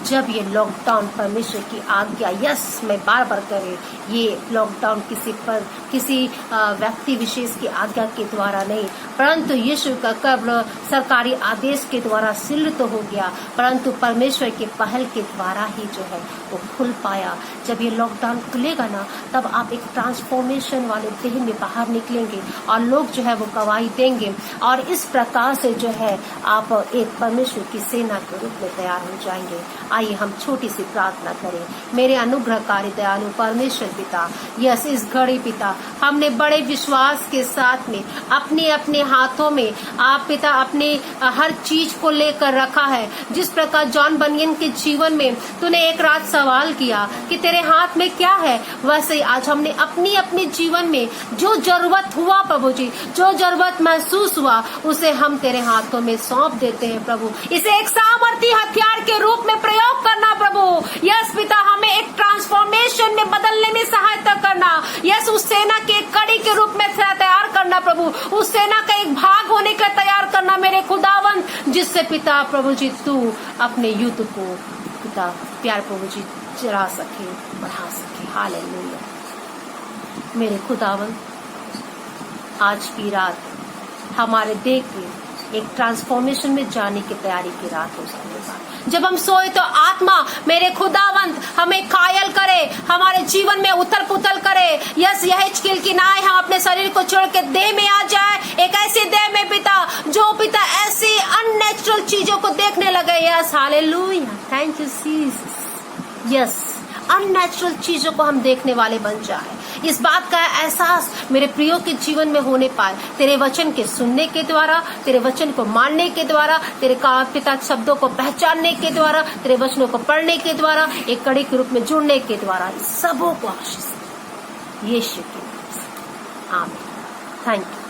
S1: जब ये लॉकडाउन परमेश्वर की आज्ञा, यस मैं बार बार करे, ये लॉकडाउन किसी व्यक्ति विशेष की आज्ञा के द्वारा नहीं, परंतु यीशु का कब्र सरकारी आदेश के द्वारा सील तो हो गया, परंतु परमेश्वर के पहल के द्वारा ही जो है वो खुल पाया। जब ये लॉकडाउन खुलेगा ना, तब आप एक ट्रांसफॉर्मेशन वाले देह में बाहर निकलेंगे और लोग जो है वो गवाही देंगे, और इस प्रकार से जो है आप एक परमेश्वर की सेना के रूप में तैयार हो जाएंगे। आइए हम छोटी सी प्रार्थना करें। मेरे अनुग्रहकारी दयालु परमेश्वर पिता, यस इस घड़ी पिता हमने बड़े विश्वास के साथ में अपने अपने हाथों में आप पिता अपने हर चीज को लेकर रखा है। जिस प्रकार जॉन बनियन के जीवन में तूने एक रात सवाल किया कि तेरे हाथ में क्या है, वैसे ही आज हमने अपनी अपने जीवन में जो जरूरत हुआ प्रभु जी, जो जरूरत महसूस हुआ उसे हम तेरे हाथों में सौंप देते हैं प्रभु। इसे एक सामर्थी हथियार के रूप में प्रयोग करना प्रभु। यस पिता हमें एक ट्रांसफॉर्मेशन में बदलने में सहायता करना। यस उस सेना के एक कड़ी के रूप में तैयार करना प्रभु, उस सेना का एक भाग होने का तैयार करना मेरे खुदावन, जिससे पिता प्रभु जी तू अपने युद्ध को पिता प्यार प्रभु जी चढ़ा सके, बढ़ा सके। हालेलुया। मेरे खुदावन आज की रात हमारे देख के एक ट्रांसफॉर्मेशन में जाने की तैयारी की रात हो सके। जब हम सोए तो आत्मा मेरे खुदावंत हमें कायल करे, हमारे जीवन में उथल पुथल करे। यस यहेजकेल की नाई हम अपने शरीर को छोड़ के देह में आ जाए, एक ऐसी देह में पिता जो पिता ऐसी अननेचुरल चीजों को देखने लगे। Yes hallelujah, thank you Jesus. Yes unnatural चीजों को हम देखने वाले बन जाए। इस बात का एहसास मेरे प्रियो के जीवन में होने पाए, तेरे वचन के सुनने के द्वारा, तेरे वचन को मानने के द्वारा, तेरे पिता शब्दों को पहचानने के द्वारा, तेरे वचनों को पढ़ने के द्वारा, एक कड़ी के रूप में जुड़ने के द्वारा सबों को आशीष यीशु के नाम से आमीन। Thank you.